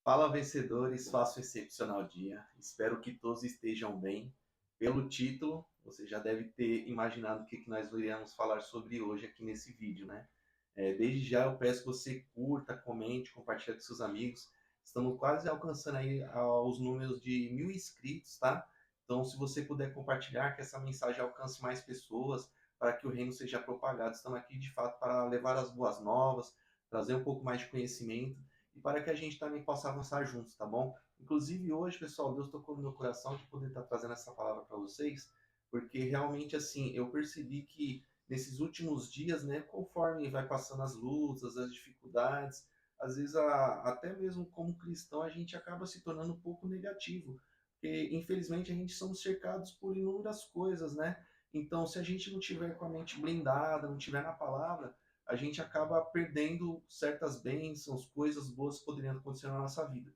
Fala vencedores, faça um excepcional dia. Espero que todos estejam bem. Pelo título, você já deve ter imaginado o que nós iremos falar sobre hoje aqui nesse vídeo, né? Desde já eu peço que você curta, comente, compartilhe com seus amigos. Estamos quase alcançando aí os números de 1.000 inscritos, tá? Então, se você puder compartilhar, que essa mensagem alcance mais pessoas, para que o reino seja propagado. Estamos aqui, de fato, para levar as boas novas, trazer um pouco mais de conhecimento e para que a gente também possa avançar juntos, tá bom? Inclusive hoje, pessoal, Deus tocou no meu coração de poder estar trazendo essa palavra para vocês, porque realmente assim, eu percebi que nesses últimos dias, né, conforme vai passando as lutas, as dificuldades, às vezes até mesmo como cristão a gente acaba se tornando um pouco negativo, porque infelizmente a gente somos cercados por inúmeras coisas, né? Então, se a gente não tiver com a mente blindada, não tiver na palavra, a gente acaba perdendo certas bênçãos, coisas boas que poderiam acontecer na nossa vida.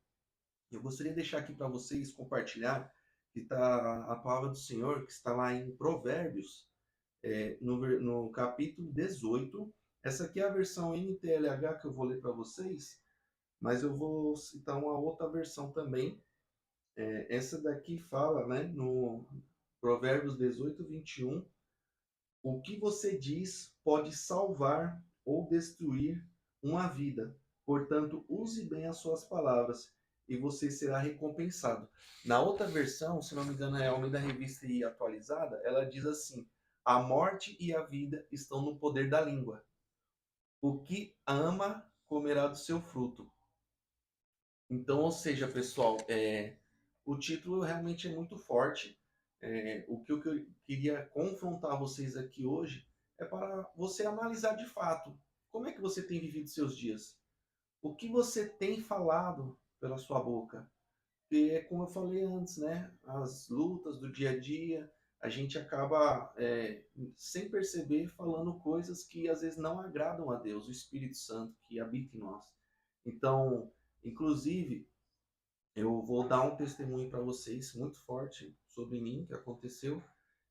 Eu gostaria de deixar aqui para vocês compartilhar que está a palavra do Senhor, que está lá em Provérbios, no capítulo 18. Essa aqui é a versão NTLH que eu vou ler para vocês, mas eu vou citar uma outra versão também. Essa daqui fala, né, no Provérbios 18, 21, o que você diz pode salvar ou destruir uma vida. Portanto, use bem as suas palavras e você será recompensado. Na outra versão, se não me engano, é a Almeida Revista e Atualizada, ela diz assim: a morte e a vida estão no poder da língua. O que ama comerá do seu fruto. Então, ou seja, pessoal, o título realmente é muito forte. O que eu queria confrontar vocês aqui hoje é para você analisar de fato como é que você tem vivido seus dias. O que você tem falado pela sua boca. Porque, como eu falei antes, né, as lutas do dia a dia, a gente acaba, sem perceber, falando coisas que às vezes não agradam a Deus, o Espírito Santo que habita em nós. Então, inclusive, eu vou dar um testemunho para vocês muito forte sobre mim, que aconteceu.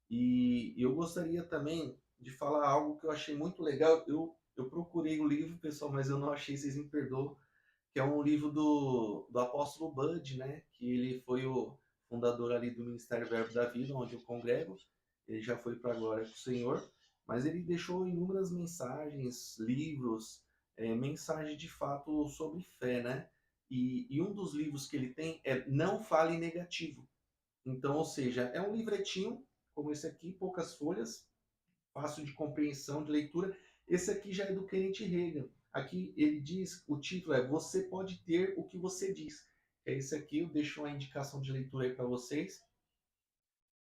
E eu gostaria também de falar algo que eu achei muito legal. Eu procurei o livro, pessoal, mas eu não achei, vocês me perdoam, que é um livro do apóstolo Bud, né? Que ele foi o fundador ali do Ministério Verbo da Vida, onde eu congrego. Ele já foi para a glória com o Senhor, mas ele deixou inúmeras mensagens, livros, mensagens de fato sobre fé, né? E um dos livros que ele tem é Não Fale Negativo. Então, ou seja, é um livretinho, como esse aqui, poucas folhas, fácil de compreensão, de leitura. Esse aqui já é do Kenneth Reagan. Aqui ele diz, o título é Você Pode Ter o que Você Diz. É esse aqui, eu deixo uma indicação de leitura aí para vocês,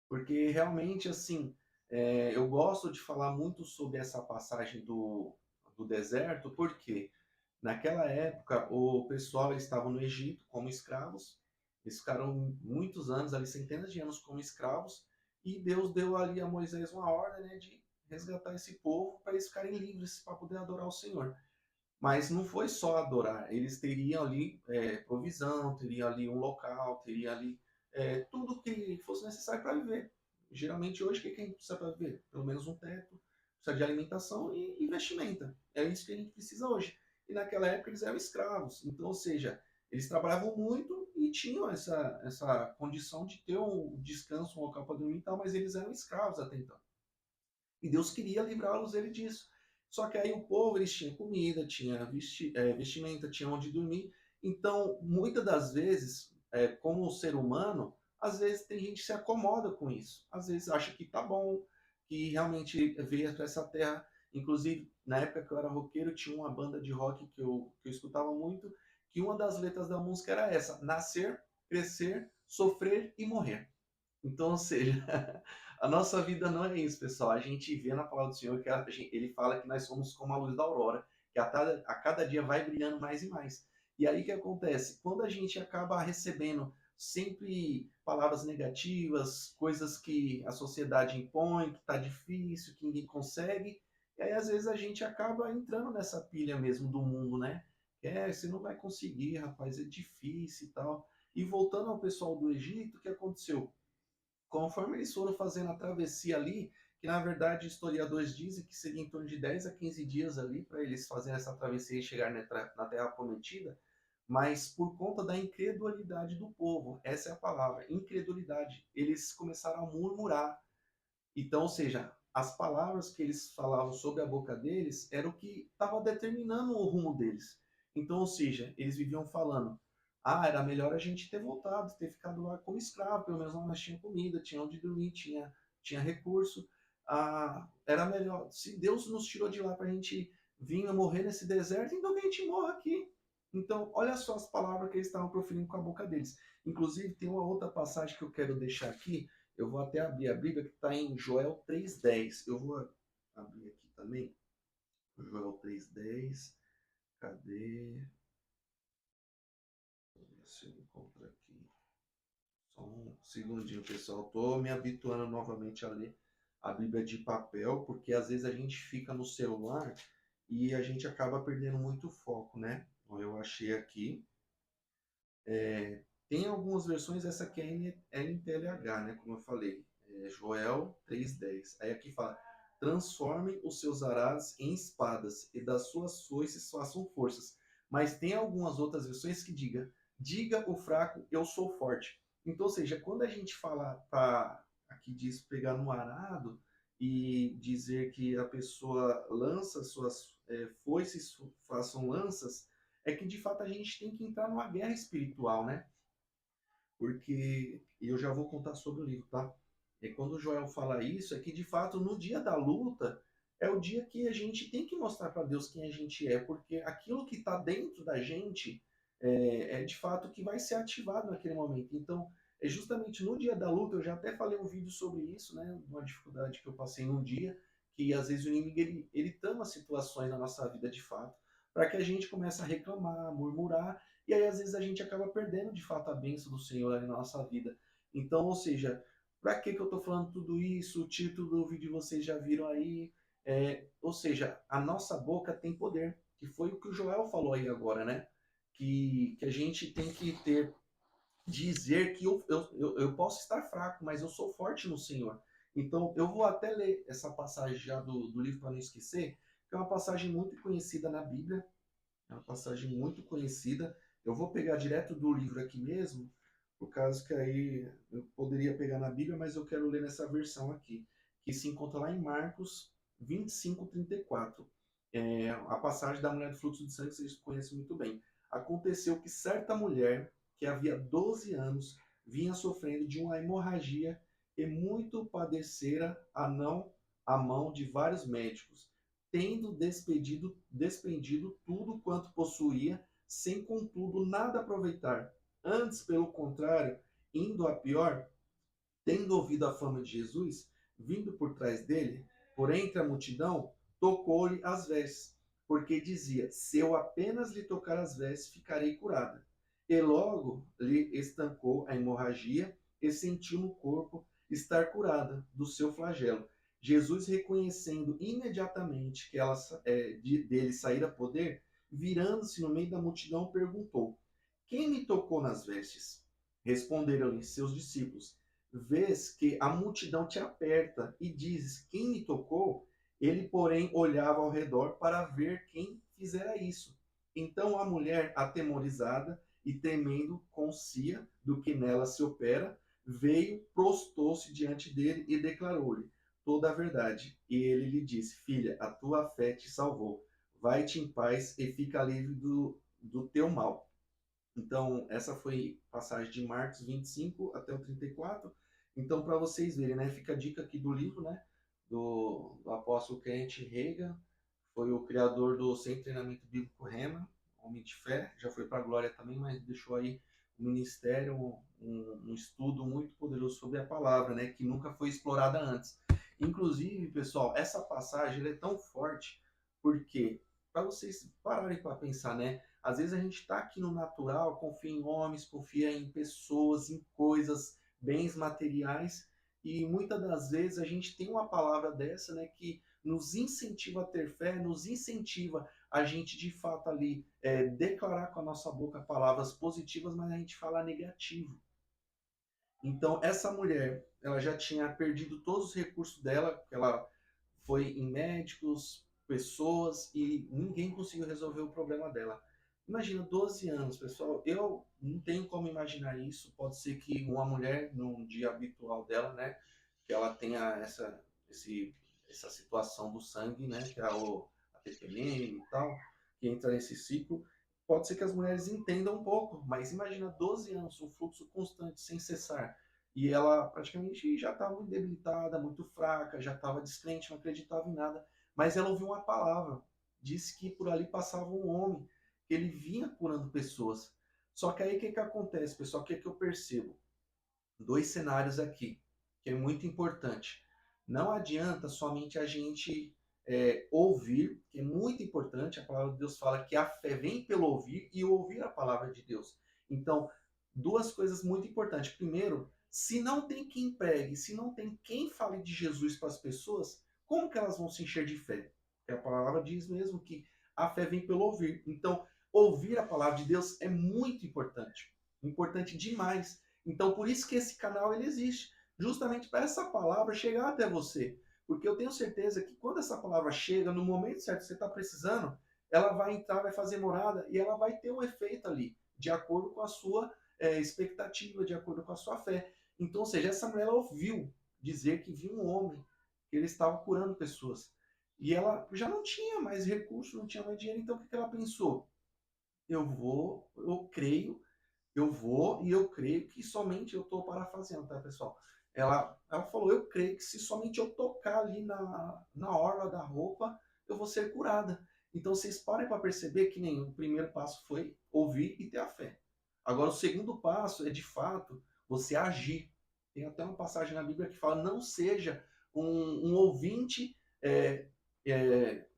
porque realmente, assim, eu gosto de falar muito sobre essa passagem do deserto, porque naquela época o pessoal estava no Egito como escravos, eles ficaram muitos anos ali, centenas de anos como escravos, e Deus deu ali a Moisés uma ordem, né, de resgatar esse povo para eles ficarem livres para poder adorar o Senhor. Mas não foi só adorar, eles teriam ali provisão, teriam ali um local, teriam ali tudo que fosse necessário para viver. Geralmente hoje o que a gente precisa para viver? Pelo menos um teto, precisa de alimentação e vestimenta. É isso que a gente precisa hoje. E naquela época eles eram escravos, então, ou seja, eles trabalhavam muito e tinham essa condição de ter um descanso, um local para dormir e tal, mas eles eram escravos até então. E Deus queria livrá-los ele disso. Só que aí o povo, eles tinham comida, tinha vestimenta, tinha onde dormir. Então, muitas das vezes, como ser humano, às vezes tem gente que se acomoda com isso. Às vezes acha que tá bom, que realmente veio para essa terra. Inclusive, na época que eu era roqueiro, tinha uma banda de rock que eu escutava muito, que uma das letras da música era essa: nascer, crescer, sofrer e morrer. Então, ou seja, a nossa vida não é isso, pessoal. A gente vê na palavra do Senhor que ele fala que nós somos como a luz da aurora, que a cada dia vai brilhando mais e mais. E aí o que acontece? Quando a gente acaba recebendo sempre palavras negativas, coisas que a sociedade impõe, que está difícil, que ninguém consegue, e aí às vezes a gente acaba entrando nessa pilha mesmo do mundo, né? Você não vai conseguir, rapaz, é difícil e tal. E voltando ao pessoal do Egito, o que aconteceu? Conforme eles foram fazendo a travessia ali, que na verdade historiadores dizem que seria em torno de 10 a 15 dias ali para eles fazerem essa travessia e chegar na Terra Prometida, mas por conta da incredulidade do povo, essa é a palavra, incredulidade. Eles começaram a murmurar. Então, ou seja, as palavras que eles falavam sobre a boca deles era o que estava determinando o rumo deles. Então, ou seja, eles viviam falando: ah, era melhor a gente ter voltado, ter ficado lá como escravo, pelo menos lá nós tinha comida, tinha onde dormir, tinha recurso. Ah, era melhor. Se Deus nos tirou de lá para a gente vir a morrer nesse deserto, então que a gente morra aqui. Então, olha só as palavras que eles estavam proferindo com a boca deles. Inclusive, tem uma outra passagem que eu quero deixar aqui, eu vou até abrir a Bíblia, que está em Joel 3,10. Eu vou abrir aqui também. Joel 3,10. Cadê? Vou ver se eu encontro aqui. Só um segundinho, pessoal. Estou me habituando novamente a ler a Bíblia de papel, porque às vezes a gente fica no celular e a gente acaba perdendo muito foco, né? Então, eu achei aqui. Tem algumas versões, essa aqui é NTLH, né? Como eu falei. Joel 3,10. Aí aqui fala: transformem os seus arados em espadas e das suas foices façam forças. Mas tem algumas outras versões que diga o fraco, eu sou forte. Então, ou seja, quando a gente fala para, aqui diz pegar no arado e dizer que a pessoa lança suas foices façam lanças, é que de fato a gente tem que entrar numa guerra espiritual, né? Porque e eu já vou contar sobre o livro, tá? E quando o Joel fala isso, é que de fato no dia da luta é o dia que a gente tem que mostrar para Deus quem a gente é, porque aquilo que está dentro da gente é de fato que vai ser ativado naquele momento. Então, é justamente no dia da luta, eu já até falei um vídeo sobre isso, né? Uma dificuldade que eu passei num dia, que às vezes o inimigo ele trama situações na nossa vida de fato, para que a gente comece a reclamar, murmurar, e aí, às vezes, a gente acaba perdendo, de fato, a bênção do Senhor ali na nossa vida. Então, ou seja, para que eu estou falando tudo isso? O título do vídeo vocês já viram aí. Ou seja, a nossa boca tem poder, que foi o que o Joel falou aí agora, né? Que a gente tem que ter, dizer que eu posso estar fraco, mas eu sou forte no Senhor. Então, eu vou até ler essa passagem já do livro para não esquecer, que é uma passagem muito conhecida na Bíblia, é uma passagem muito conhecida. Eu vou pegar direto do livro aqui mesmo, por causa que aí eu poderia pegar na Bíblia, mas eu quero ler nessa versão aqui, que se encontra lá em Marcos 25:34. A passagem da mulher do fluxo de sangue vocês conhecem muito bem. Aconteceu que certa mulher, que havia 12 anos, vinha sofrendo de uma hemorragia e muito padecera a mão de vários médicos, tendo despendido tudo quanto possuía, sem contudo nada aproveitar. Antes, pelo contrário, indo a pior, tendo ouvido a fama de Jesus, vindo por trás dele, por entre a multidão, tocou-lhe as vestes, porque dizia: se eu apenas lhe tocar as vestes, ficarei curada. E logo lhe estancou a hemorragia e sentiu no corpo estar curada do seu flagelo. Jesus, reconhecendo imediatamente que dele saíra poder, virando-se no meio da multidão, perguntou: quem me tocou nas vestes? Responderam-lhe seus discípulos: vês que a multidão te aperta e dizes: quem me tocou? Ele, porém, olhava ao redor para ver quem fizera isso. Então a mulher, atemorizada e temendo concia do que nela se opera, veio, prostou-se diante dele e declarou-lhe toda a verdade. E ele lhe disse: filha, a tua fé te salvou. Vai-te em paz e fica livre do teu mal. Então, essa foi a passagem de Marcos 25 até o 34. Então, para vocês verem, né, fica a dica aqui do livro, né, do apóstolo Kenneth Reagan, foi o criador do Centro de Treinamento Bíblico Rema, Homem de Fé, já foi para a glória também, mas deixou aí o ministério, um estudo muito poderoso sobre a palavra, né, que nunca foi explorada antes. Inclusive, pessoal, essa passagem é tão forte porque, para vocês pararem para pensar, né, às vezes a gente está aqui no natural, confia em homens, confia em pessoas, em coisas, bens materiais, e muitas das vezes a gente tem uma palavra dessa, né, que nos incentiva a ter fé, nos incentiva a gente de fato ali declarar com a nossa boca palavras positivas, mas a gente fala negativo. Então essa mulher, ela já tinha perdido todos os recursos dela, ela foi em médicos, pessoas e ninguém conseguiu resolver o problema dela. Imagina 12 anos, pessoal. Eu não tenho como imaginar isso. Pode ser que uma mulher, num dia habitual dela, né, que ela tenha essa situação do sangue, né, que é a TPM e tal, que entra nesse ciclo. Pode ser que as mulheres entendam um pouco, mas imagina 12 anos, um fluxo constante, sem cessar. E ela praticamente já estava muito debilitada, muito fraca, já estava descrente, não acreditava em nada. Mas ela ouviu uma palavra. Disse que por ali passava um homem, que ele vinha curando pessoas. Só que aí o que, que acontece, pessoal? O que, que eu percebo? Dois cenários aqui, que é muito importante. Não adianta somente a gente ouvir, que é muito importante, a palavra de Deus fala que a fé vem pelo ouvir e ouvir a palavra de Deus. Então, duas coisas muito importantes. Primeiro, se não tem quem pregue, se não tem quem fale de Jesus para as pessoas, como que elas vão se encher de fé? Porque a palavra diz mesmo que a fé vem pelo ouvir. Então, ouvir a palavra de Deus é muito importante. Importante demais. Então, por isso que esse canal ele existe, justamente para essa palavra chegar até você. Porque eu tenho certeza que quando essa palavra chega, no momento certo que você está precisando, ela vai entrar, vai fazer morada e ela vai ter um efeito ali, de acordo com a sua expectativa, de acordo com a sua fé. Então, ou seja, essa mulher ela ouviu dizer que viu um homem, que ele estava curando pessoas. E ela já não tinha mais recurso, não tinha mais dinheiro, então o que ela pensou? Eu creio, eu vou e eu creio que somente eu estou parafraseando, tá, pessoal? Ela falou, eu creio que se somente eu tocar ali na orla da roupa, eu vou ser curada. Então vocês parem para perceber que nem o primeiro passo foi ouvir e ter a fé. Agora o segundo passo é de fato você agir. Tem até uma passagem na Bíblia que fala, não seja um ouvinte,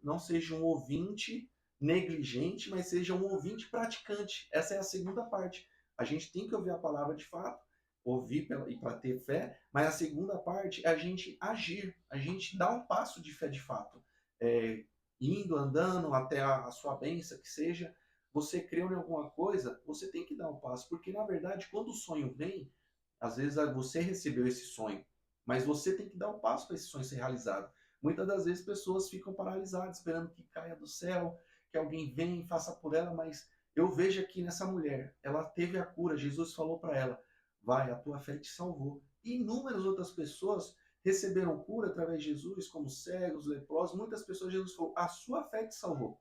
não seja um ouvinte negligente, mas seja um ouvinte praticante. Essa é a segunda parte. A gente tem que ouvir a palavra de fato, ouvir e para ter fé, mas a segunda parte é a gente agir, a gente dar um passo de fé de fato. É, indo, andando até a sua bênção, que seja, você creu em alguma coisa, você tem que dar um passo, porque na verdade, quando o sonho vem, às vezes você recebeu esse sonho, mas você tem que dar um passo para esse sonho ser realizado. Muitas das vezes pessoas ficam paralisadas, esperando que caia do céu, que alguém venha e faça por ela, mas eu vejo aqui nessa mulher, ela teve a cura, Jesus falou para ela, vai, a tua fé te salvou. E inúmeras outras pessoas receberam cura através de Jesus, como cegos, leprosos, muitas pessoas Jesus falou, a sua fé te salvou.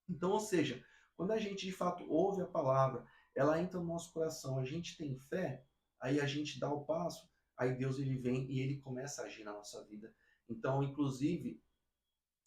Então, ou seja, quando a gente de fato ouve a palavra, ela entra no nosso coração, a gente tem fé, aí a gente dá o passo, aí Deus ele vem e ele começa a agir na nossa vida. Então, inclusive,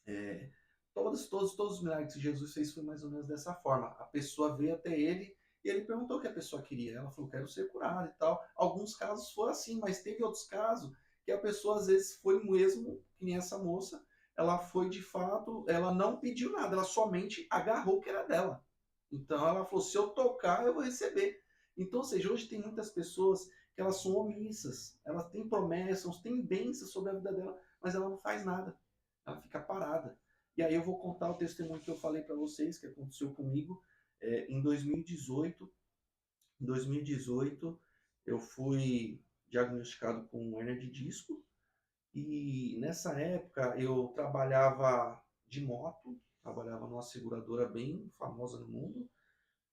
é, todos os milagres que Jesus fez foi mais ou menos dessa forma. A pessoa veio até ele e ele perguntou o que a pessoa queria. Ela falou, quero ser curada e tal. Alguns casos foram assim, mas teve outros casos que a pessoa às vezes foi mesmo, que nem essa moça, ela foi de fato, ela não pediu nada, ela somente agarrou o que era dela. Então ela falou, se eu tocar, eu vou receber. Então, ou seja, hoje tem muitas pessoas que elas são omissas, elas têm promessas, têm bênçãos sobre a vida dela, mas ela não faz nada, ela fica parada. E aí eu vou contar o testemunho que eu falei para vocês, que aconteceu comigo em 2018. Em 2018 eu fui diagnosticado com hernia de disco e nessa época eu trabalhava de moto, trabalhava numa seguradora bem famosa no mundo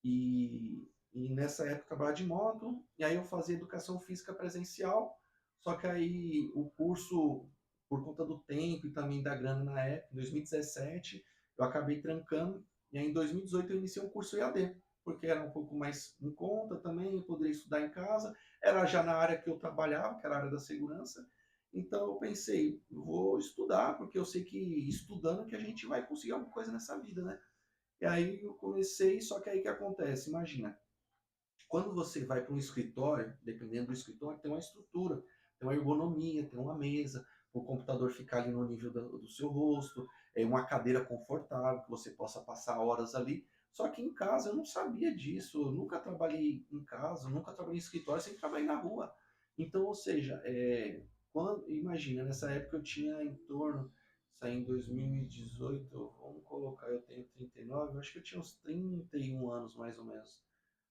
e nessa época eu trabalhava de moto e aí eu fazia educação física presencial, só que aí o curso, por conta do tempo e também da grana na época, em 2017, eu acabei trancando e aí em 2018 eu iniciei um curso EAD, porque era um pouco mais em conta também, eu poderia estudar em casa, era já na área que eu trabalhava, que era a área da segurança, então eu pensei, vou estudar, porque eu sei que estudando que a gente vai conseguir alguma coisa nessa vida, né? E aí eu comecei, só que aí que acontece? Imagina, quando você vai para um escritório, dependendo do escritório, tem uma estrutura, tem uma ergonomia, tem uma mesa, o computador ficar ali no nível do seu rosto, é uma cadeira confortável, que você possa passar horas ali. Só que em casa eu não sabia disso, eu nunca trabalhei em casa, nunca trabalhei em escritório, sempre trabalhei na rua. Então, ou seja, imagina, nessa época eu tinha em torno, saí em 2018, vamos colocar, eu tenho 39, eu acho que eu tinha uns 31 anos mais ou menos.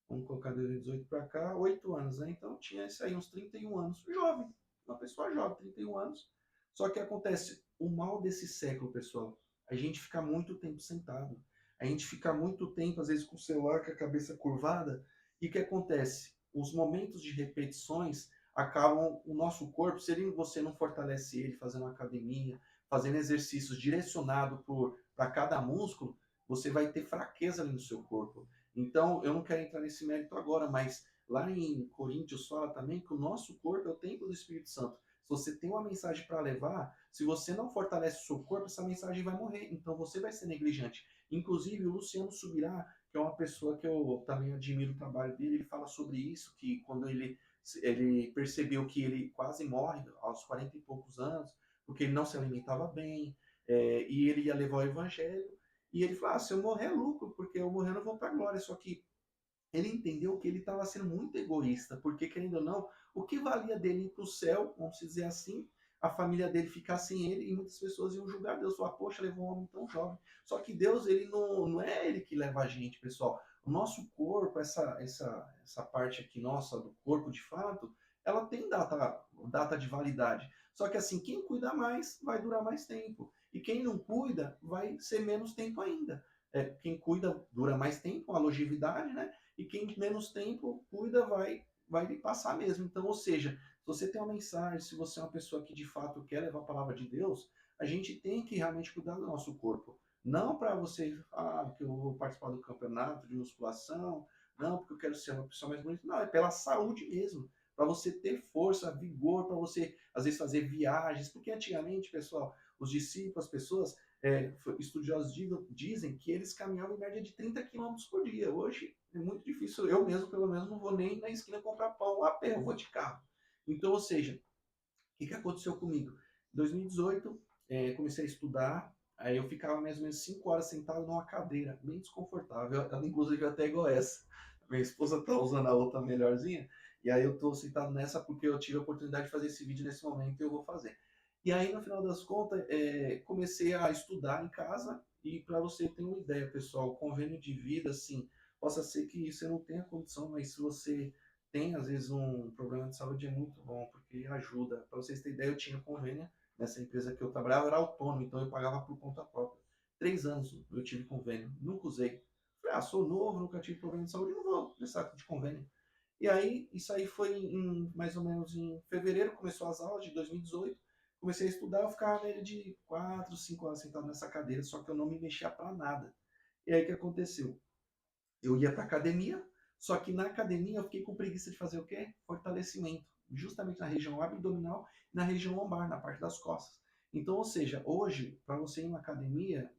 Vamos colocar 2018 para cá, 8 anos, né? Então tinha isso aí, uns 31 anos. Jovem, uma pessoa jovem, 31 anos. Só que acontece, o mal desse século, pessoal, a gente fica muito tempo sentado. A gente fica muito tempo, às vezes, com o celular, com a cabeça curvada, e o que acontece? Os momentos de repetições acabam, o nosso corpo, se você não fortalece ele fazendo academia, fazendo exercícios direcionados para cada músculo, você vai ter fraqueza ali no seu corpo. Então, eu não quero entrar nesse mérito agora, mas lá em Coríntios fala também que o nosso corpo é o templo do Espírito Santo. Se você tem uma mensagem para levar, se você não fortalece o seu corpo, essa mensagem vai morrer. Então você vai ser negligente. Inclusive, o Luciano Subirá, que é uma pessoa que eu também admiro o trabalho dele, ele fala sobre isso, que quando ele percebeu que ele quase morre aos 40 e poucos anos, porque ele não se alimentava bem, e ele ia levar o evangelho, e ele falou, se eu morrer é lucro, porque eu morrer eu não vou para a glória, só que ele entendeu que ele estava sendo muito egoísta, porque, querendo ou não, o que valia dele ir para o céu, vamos dizer assim, a família dele ficar sem ele, e muitas pessoas iam julgar Deus, falar, poxa, levou um homem tão jovem. Só que Deus, ele não é ele que leva a gente, pessoal. O nosso corpo, essa parte aqui nossa do corpo, de fato, ela tem data de validade. Só que assim, quem cuida mais vai durar mais tempo. E quem não cuida vai ser menos tempo ainda. Quem cuida dura mais tempo, a longevidade, né? E quem menos tempo cuida vai lhe passar mesmo. Então, ou seja, se você tem uma mensagem, se você é uma pessoa que de fato quer levar a palavra de Deus, a gente tem que realmente cuidar do nosso corpo. Não para você, que eu vou participar do campeonato de musculação, não porque eu quero ser uma pessoa mais bonita, não, é pela saúde mesmo. Para você ter força, vigor, para você, às vezes, fazer viagens. Porque antigamente, pessoal, os discípulos, as pessoas, estudiosos dizem que eles caminhavam em média de 30 quilômetros por dia. Hoje é muito difícil. Eu mesmo, pelo menos, não vou nem na esquina comprar pão a pé, eu vou de carro. Então, ou seja, o que aconteceu comigo? Em 2018, comecei a estudar, aí eu ficava mais ou menos 5 horas sentado numa cadeira, bem desconfortável. Ela, inclusive, até igual essa. Minha esposa tá usando a outra melhorzinha, e aí eu tô sentado nessa porque eu tive a oportunidade de fazer esse vídeo nesse momento e eu vou fazer. E aí, no final das contas, comecei a estudar em casa, e para você ter uma ideia, pessoal, convênio de vida, assim, possa ser que você não tenha condição, mas se você tem, às vezes, um problema de saúde, é muito bom, porque ajuda. Para vocês terem ideia, eu tinha convênio nessa empresa que eu trabalhava, eu era autônomo, então eu pagava por conta própria. 3 anos eu tive convênio, nunca usei. Falei, sou novo, nunca tive problema de saúde, não vou precisar de convênio. E aí, isso aí foi mais ou menos em fevereiro, começou as aulas de 2018. Comecei a estudar, eu ficava nele de 4, 5 horas sentado nessa cadeira, só que eu não me mexia para nada. E aí o que aconteceu? Eu ia para academia, só que na academia eu fiquei com preguiça de fazer o quê? Fortalecimento, justamente na região abdominal e na região lombar, na parte das costas. Então, ou seja, hoje, para você ir na academia,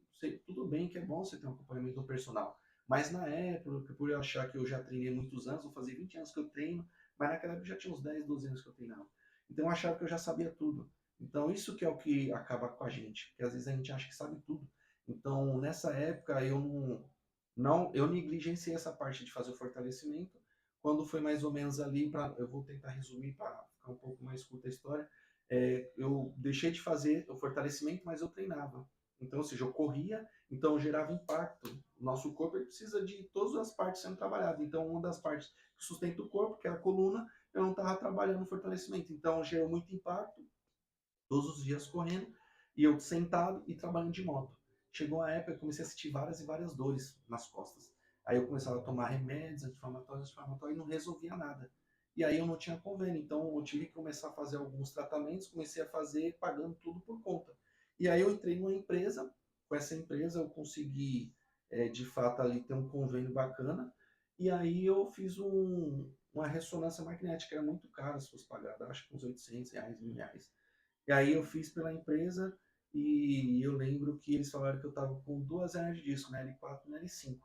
tudo bem que é bom você ter um acompanhamento personal, mas na época, por eu achar que eu já treinei muitos anos, vou fazer 20 anos que eu treino, mas naquela época já tinha uns 10, 12 anos que eu treinava. Então eu achava que eu já sabia tudo. Então isso que é o que acaba com a gente, porque às vezes a gente acha que sabe tudo. Então nessa época eu negligenciei essa parte de fazer o fortalecimento. Quando foi mais ou menos ali, eu vou tentar resumir para ficar um pouco mais curta a história, eu deixei de fazer o fortalecimento, mas eu treinava. Então, ou seja, eu corria, então gerava impacto. O nosso corpo ele precisa de todas as partes sendo trabalhadas. Então, uma das partes que sustenta o corpo, que é a coluna, eu não estava trabalhando no fortalecimento. Então, gerou muito impacto, todos os dias correndo, e eu sentado e trabalhando de moto. Chegou a época que eu comecei a sentir várias e várias dores nas costas. Aí eu começava a tomar remédios, anti-inflamatórios, e não resolvia nada. E aí eu não tinha convênio, então eu tive que começar a fazer alguns tratamentos, comecei a fazer pagando tudo por conta. E aí eu entrei numa empresa, com essa empresa eu consegui, de fato, ali ter um convênio bacana, e aí eu fiz uma ressonância magnética, era muito caro se fosse pagada, acho que uns R$ 800, R$ 1.000. E aí eu fiz pela empresa e eu lembro que eles falaram que eu estava com duas hernias de disco, né, L4 e L5.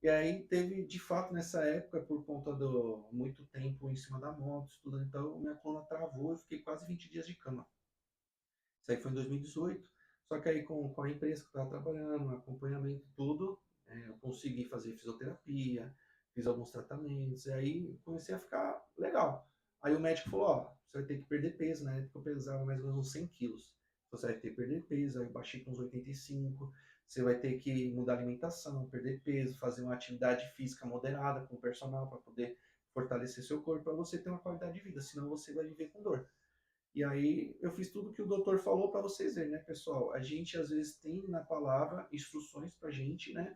E aí teve, de fato, nessa época, por conta do muito tempo em cima da moto, estudando, então minha coluna travou, eu fiquei quase 20 dias de cama. Isso aí foi em 2018. Só que aí com a empresa que eu estava trabalhando, acompanhamento, tudo, eu consegui fazer fisioterapia, fiz alguns tratamentos, e aí comecei a ficar legal. Aí o médico falou, você vai ter que perder peso, né? Porque eu pesava mais ou menos uns 100 quilos. Você vai ter que perder peso, aí eu baixei para uns 85. Você vai ter que mudar a alimentação, perder peso, fazer uma atividade física moderada com o personal para poder fortalecer seu corpo, para você ter uma qualidade de vida, senão você vai viver com dor. E aí eu fiz tudo que o doutor falou para vocês verem, né, pessoal? A gente às vezes tem na palavra instruções para a gente, né?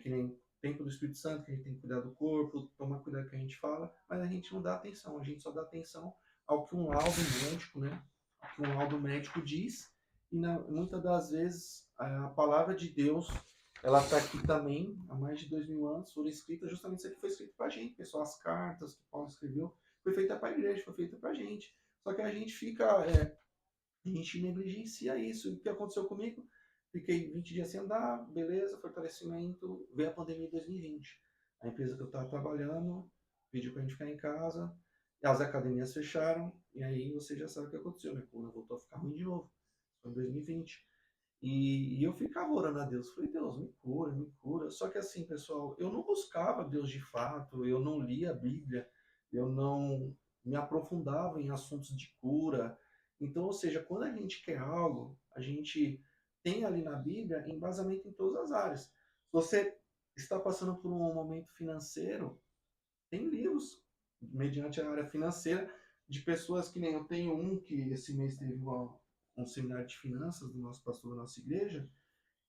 que nem tempo do Espírito Santo, que a gente tem que cuidar do corpo, tomar cuidado com o que a gente fala, mas a gente não dá atenção, a gente só dá atenção ao que um laudo médico, né? Ao que um laudo médico diz, e muitas das vezes a palavra de Deus, ela está aqui também, há mais de 2000 anos, foram escritas, justamente isso aqui foi escrito para a gente, pessoal, as cartas que Paulo escreveu, foi feita para a igreja, foi feita para a gente. Só que a gente fica, a gente negligencia isso. E o que aconteceu comigo? Fiquei 20 dias sem andar, beleza, fortalecimento, veio a pandemia em 2020. A empresa que eu estava trabalhando pediu para a gente ficar em casa, as academias fecharam, e aí você já sabe o que aconteceu, minha coluna voltou a ficar ruim de novo. Foi em 2020. E eu ficava orando a Deus. Falei, Deus, me cura, me cura. Só que assim, pessoal, eu não buscava Deus de fato, eu não lia a Bíblia, eu não me aprofundava em assuntos de cura. Então, ou seja, quando a gente quer algo, a gente tem ali na Bíblia embasamento em todas as áreas. Se você está passando por um momento financeiro, tem livros mediante a área financeira de pessoas que nem eu tenho um que esse mês teve um seminário de finanças do nosso pastor da nossa igreja,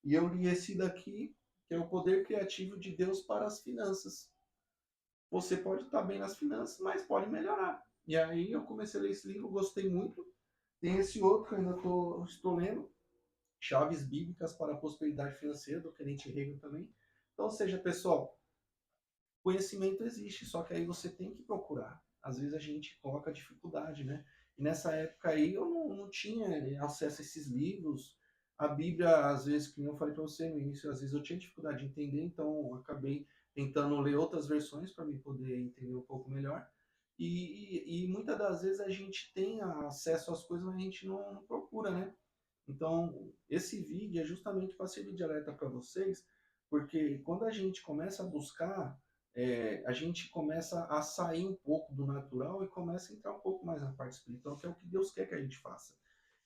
e eu li esse daqui, que é o poder criativo de Deus para as finanças. Você pode estar bem nas finanças, mas pode melhorar. E aí eu comecei a ler esse livro, gostei muito. Tem esse outro que eu ainda estou lendo, Chaves Bíblicas para a Prosperidade Financeira, do Kenneth Hagin também. Então, ou seja, pessoal, conhecimento existe, só que aí você tem que procurar. Às vezes a gente coloca dificuldade, né? E nessa época aí eu não tinha acesso a esses livros. A Bíblia, às vezes, como eu falei para você no início, às vezes eu tinha dificuldade de entender, então eu acabei tentando ler outras versões para me poder entender um pouco melhor. E muitas das vezes a gente tem acesso às coisas, mas a gente não procura, né? Então, esse vídeo é justamente para servir de alerta para vocês, porque quando a gente começa a buscar, a gente começa a sair um pouco do natural e começa a entrar um pouco mais na parte espiritual, que é o que Deus quer que a gente faça.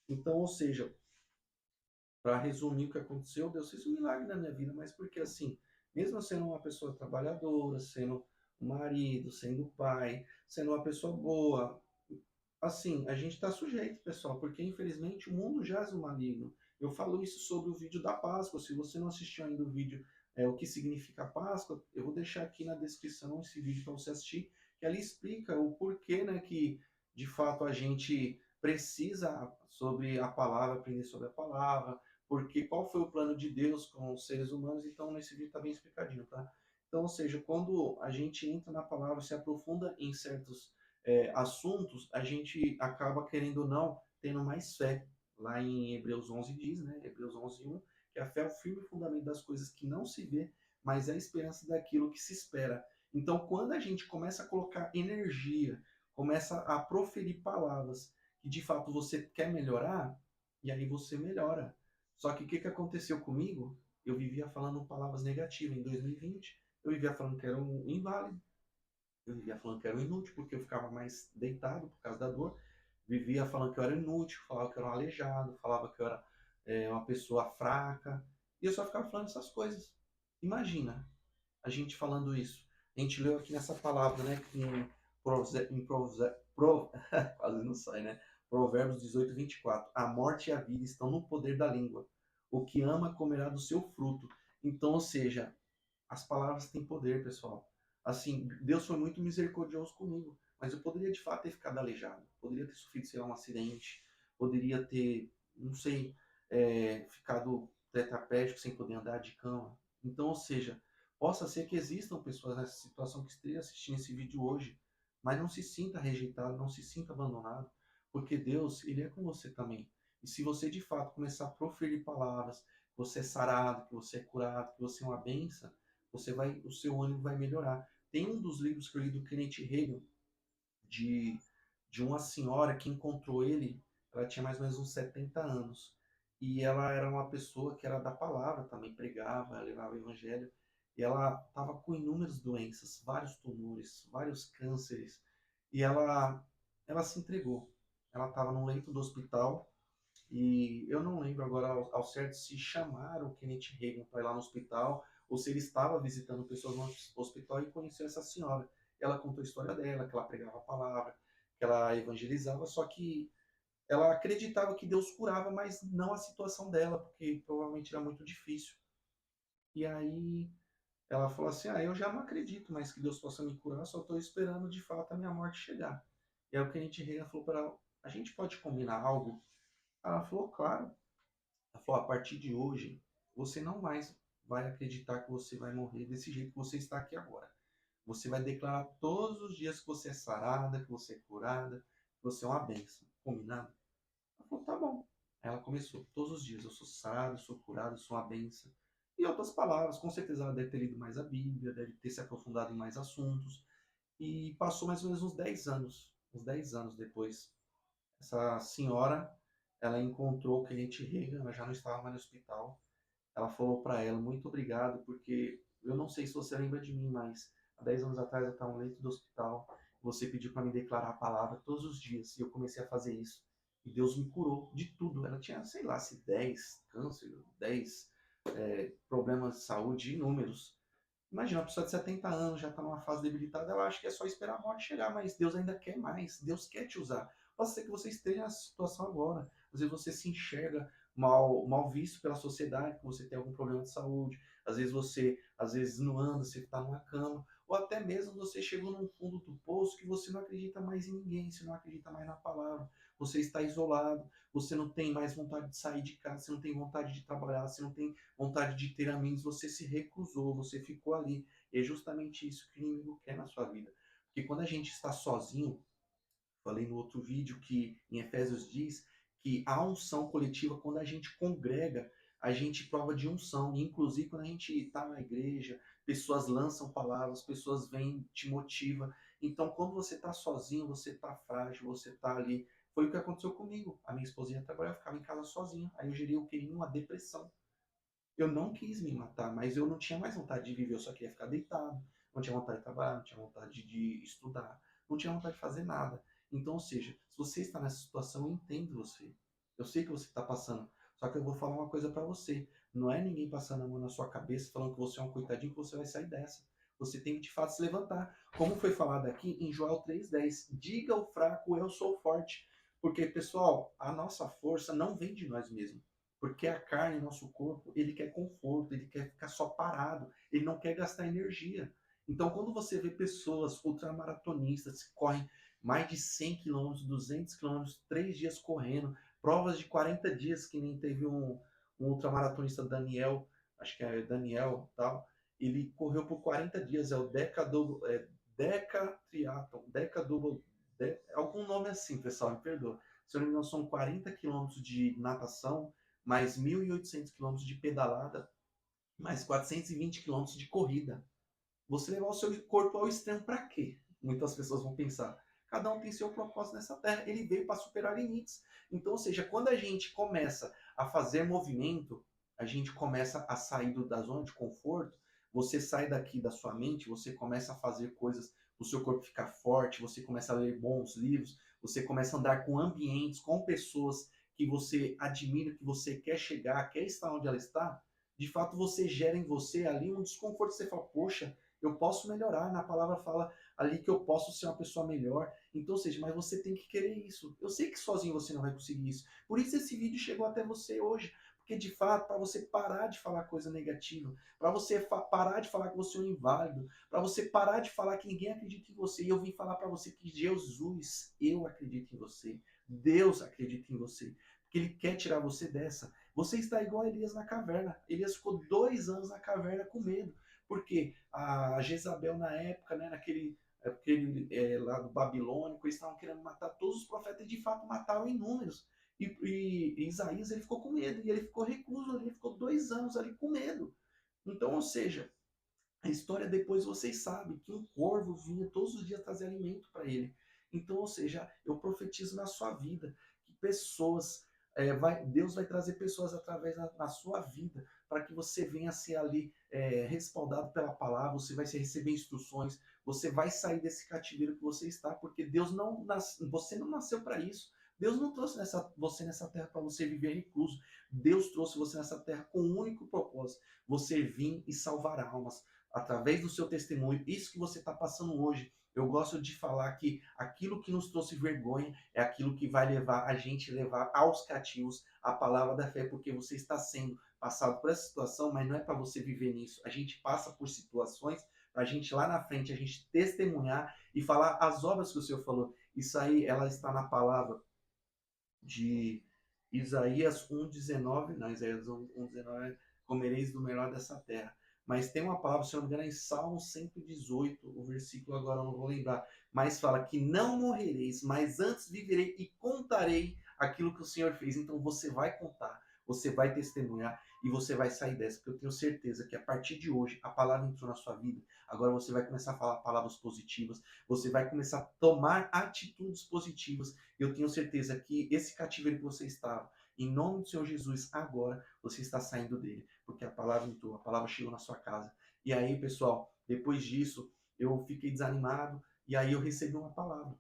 Então, ou seja, para resumir o que aconteceu, Deus fez um milagre na minha vida, mas porque assim, mesmo sendo uma pessoa trabalhadora, sendo um marido, sendo pai, sendo uma pessoa boa, assim, a gente está sujeito, pessoal, porque infelizmente o mundo jaz no maligno. Eu falo isso sobre o vídeo da Páscoa. Se você não assistiu ainda o vídeo, o que significa Páscoa, eu vou deixar aqui na descrição esse vídeo para você assistir, que ali explica o porquê, né, que de fato a gente precisa sobre a palavra, aprender sobre a palavra, porque qual foi o plano de Deus com os seres humanos. Então nesse vídeo está bem explicadinho, tá? Então, ou seja, quando a gente entra na palavra, se aprofunda em certos assuntos, a gente acaba, querendo ou não, tendo mais fé. Lá em Hebreus 11 diz, né? Hebreus 11:1, que a fé é o firme fundamento das coisas que não se vê, mas é a esperança daquilo que se espera. Então, quando a gente começa a colocar energia, começa a proferir palavras que de fato você quer melhorar, e aí você melhora. Só que o que aconteceu comigo? Eu vivia falando palavras negativas. Em 2020, eu vivia falando que era um inválido, eu vivia falando que era um inútil, porque eu ficava mais deitado por causa da dor. Vivia falando que eu era inútil, falava que eu era um aleijado, falava que eu era uma pessoa fraca. E eu só ficava falando essas coisas. Imagina a gente falando isso. A gente leu aqui nessa palavra, né? Quase não sai, né? Provérbios 18:24. A morte e a vida estão no poder da língua. O que ama comerá do seu fruto. Então, ou seja, as palavras têm poder, pessoal. Assim, Deus foi muito misericordioso comigo, mas eu poderia de fato ter ficado aleijado, poderia ter sofrido, sei lá, um acidente, poderia ter, não sei, ficado tetraplégico sem poder andar de cama. Então, ou seja, possa ser que existam pessoas nessa situação que estejam assistindo esse vídeo hoje, mas não se sinta rejeitado, não se sinta abandonado, porque Deus, Ele é com você também. E se você de fato começar a proferir palavras, que você é sarado, que você é curado, que você é uma bênção, o seu ânimo vai melhorar. Tem um dos livros que eu li do Kenneth Hagin, de, de uma senhora que encontrou ele, ela tinha mais ou menos uns 70 anos, e ela era uma pessoa que era da palavra, também pregava, levava o evangelho, e ela estava com inúmeras doenças, vários tumores, vários cânceres, e ela se entregou. Ela estava no leito do hospital, e eu não lembro agora ao certo se chamaram o Kenneth Hagin para ir lá no hospital ou se ele estava visitando pessoas no hospital e conheceu essa senhora. Ela contou a história dela, que ela pregava a palavra, que ela evangelizava, só que ela acreditava que Deus curava, mas não a situação dela, porque provavelmente era muito difícil. E aí ela falou assim: "Ah, eu já não acredito mais que Deus possa me curar, só estou esperando de fato a minha morte chegar". E aí o Kenneth Reagan falou para ela: "A gente pode combinar algo?". Ela falou: "Claro". Ela falou: "A partir de hoje, você não mais vai acreditar que você vai morrer desse jeito que você está aqui agora. Você vai declarar todos os dias que você é sarada, que você é curada, que você é uma bênção. Combinado?". Ela falou: "Tá bom". Aí ela começou: "Todos os dias eu sou sarada, sou curada, sou uma bênção". E outras palavras, com certeza ela deve ter lido mais a Bíblia, deve ter se aprofundado em mais assuntos. E passou mais ou menos uns 10 anos. Uns 10 anos depois, essa senhora, ela encontrou o cliente Reagan, ela já não estava mais no hospital. Ela falou para ela: "Muito obrigado, porque eu não sei se você lembra de mim, mas há 10 anos atrás eu estava no leito do hospital. Você pediu para me declarar a palavra todos os dias e eu comecei a fazer isso. E Deus me curou de tudo". Ela tinha, sei lá, se 10 câncer, 10 problemas de saúde inúmeros. Imagina, uma pessoa de 70 anos já está numa fase debilitada, ela acha que é só esperar a morte chegar, mas Deus ainda quer mais, Deus quer te usar. Pode ser que você esteja nessa situação agora, às vezes você se enxerga mal visto pela sociedade, que você tem algum problema de saúde, às vezes não anda, você está numa cama, ou até mesmo você chegou num fundo do poço que você não acredita mais em ninguém, você não acredita mais na palavra, você está isolado, você não tem mais vontade de sair de casa, você não tem vontade de trabalhar, você não tem vontade de ter amigos, você se recusou, você ficou ali. E é justamente isso que o inimigo quer na sua vida. Porque quando a gente está sozinho, falei no outro vídeo que em Efésios diz que a unção coletiva, quando a gente congrega, a gente prova de unção. E, inclusive, quando a gente está na igreja, pessoas lançam palavras, pessoas vêm, te motiva. Então, quando você está sozinho, você está frágil, você está ali. Foi o que aconteceu comigo. A minha esposinha trabalhava, eu ficava em casa sozinho. Aí eu gerei o que? Uma depressão. Eu não quis me matar, mas eu não tinha mais vontade de viver, eu só queria ficar deitado. Não tinha vontade de trabalhar, não tinha vontade de estudar, não tinha vontade de fazer nada. Então, ou seja, se você está nessa situação, eu entendo você. Eu sei que você está passando. Só que eu vou falar uma coisa para você. Não é ninguém passando a mão na sua cabeça falando que você é um coitadinho que você vai sair dessa. Você tem que de fato se levantar. Como foi falado aqui em Joel 3,10. Diga ao fraco, eu sou forte. Porque, pessoal, a nossa força não vem de nós mesmos. Porque a carne, nosso corpo, ele quer conforto, ele quer ficar só parado, ele não quer gastar energia. Então, quando você vê pessoas ultramaratonistas que correm mais de 100 quilômetros, 200 quilômetros, 3 dias correndo, provas de 40 dias, que nem teve um ultramaratonista Daniel, acho que é Daniel tal, ele correu por 40 dias, é o Deca Triathlon, Deca Double, algum nome assim, pessoal, me perdoa. Se eu não me engano, são 40 quilômetros de natação, mais 1.800 quilômetros de pedalada, mais 420 quilômetros de corrida. Você levar o seu corpo ao extremo para quê? Muitas pessoas vão pensar. Cada um tem seu propósito nessa terra. Ele veio para superar limites. Então, ou seja, quando a gente começa a fazer movimento, a gente começa a sair da zona de conforto, você sai daqui da sua mente, você começa a fazer coisas, o seu corpo ficar forte, você começa a ler bons livros, você começa a andar com ambientes, com pessoas que você admira, que você quer chegar, quer estar onde ela está. De fato, você gera em você ali um desconforto. Você fala, poxa, eu posso melhorar. Na palavra fala ali que eu posso ser uma pessoa melhor. Então, ou seja, mas você tem que querer isso. Eu sei que sozinho você não vai conseguir isso. Por isso esse vídeo chegou até você hoje. Porque, de fato, para você parar de falar coisa negativa, para você parar de falar que você é um inválido, para você parar de falar que ninguém acredita em você. E eu vim falar para você que Jesus, eu acredito em você. Deus acredita em você. Porque Ele quer tirar você dessa. Você está igual a Elias na caverna. Elias ficou 2 anos na caverna com medo. Porque a Jezabel, na época, né, lado babilônico, eles estavam querendo matar todos os profetas e de fato mataram inúmeros. E Isaías ele ficou com medo e ele ficou recluso ali, ele ficou 2 anos ali com medo. Então, ou seja, a história depois vocês sabem que um corvo vinha todos os dias trazer alimento para ele. Então, ou seja, eu profetizo na sua vida que pessoas, Deus vai trazer pessoas através na sua vida para que você venha ser ali respaldado pela palavra, você vai receber instruções, você vai sair desse cativeiro que você está, porque você não nasceu para isso. Deus não trouxe você nessa terra para você viver recluso. Deus trouxe você nessa terra com um único propósito: você vir e salvar almas através do seu testemunho, isso que você está passando hoje. Eu gosto de falar que aquilo que nos trouxe vergonha é aquilo que vai levar a gente levar aos cativos a palavra da fé, porque você está sendo passado por essa situação, mas não é para você viver nisso. A gente passa por situações para a gente lá na frente, a gente testemunhar e falar as obras que o Senhor falou. Isso aí, ela está na palavra de Isaías 1,19, não, Isaías 1,19, comereis do melhor dessa terra. Mas tem uma palavra, se não me engano, é em Salmo 118, o versículo agora eu não vou lembrar, mas fala que não morrereis, mas antes viverei e contarei aquilo que o Senhor fez. Então você vai contar, você vai testemunhar e você vai sair dessa, porque eu tenho certeza que a partir de hoje a palavra entrou na sua vida. Agora você vai começar a falar palavras positivas, você vai começar a tomar atitudes positivas. Eu tenho certeza que esse cativeiro que você estava, em nome do Senhor Jesus, agora você está saindo dele, porque a palavra entrou, a palavra chegou na sua casa. E aí, pessoal, depois disso, eu fiquei desanimado e aí eu recebi uma palavra.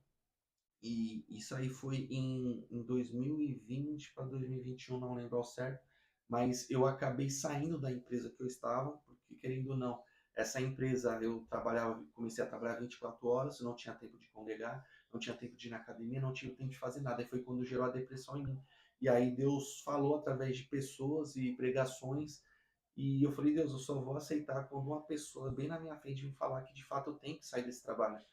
E isso aí foi em 2020 para 2021, não lembro ao certo, mas eu acabei saindo da empresa que eu estava, porque querendo ou não, essa empresa eu trabalhava, comecei a trabalhar 24 horas, não tinha tempo de congregar, não tinha tempo de ir na academia, não tinha tempo de fazer nada. E foi quando gerou a depressão em mim. E aí Deus falou através de pessoas e pregações, e eu falei, Deus, eu só vou aceitar quando uma pessoa bem na minha frente me falar que de fato eu tenho que sair desse trabalho.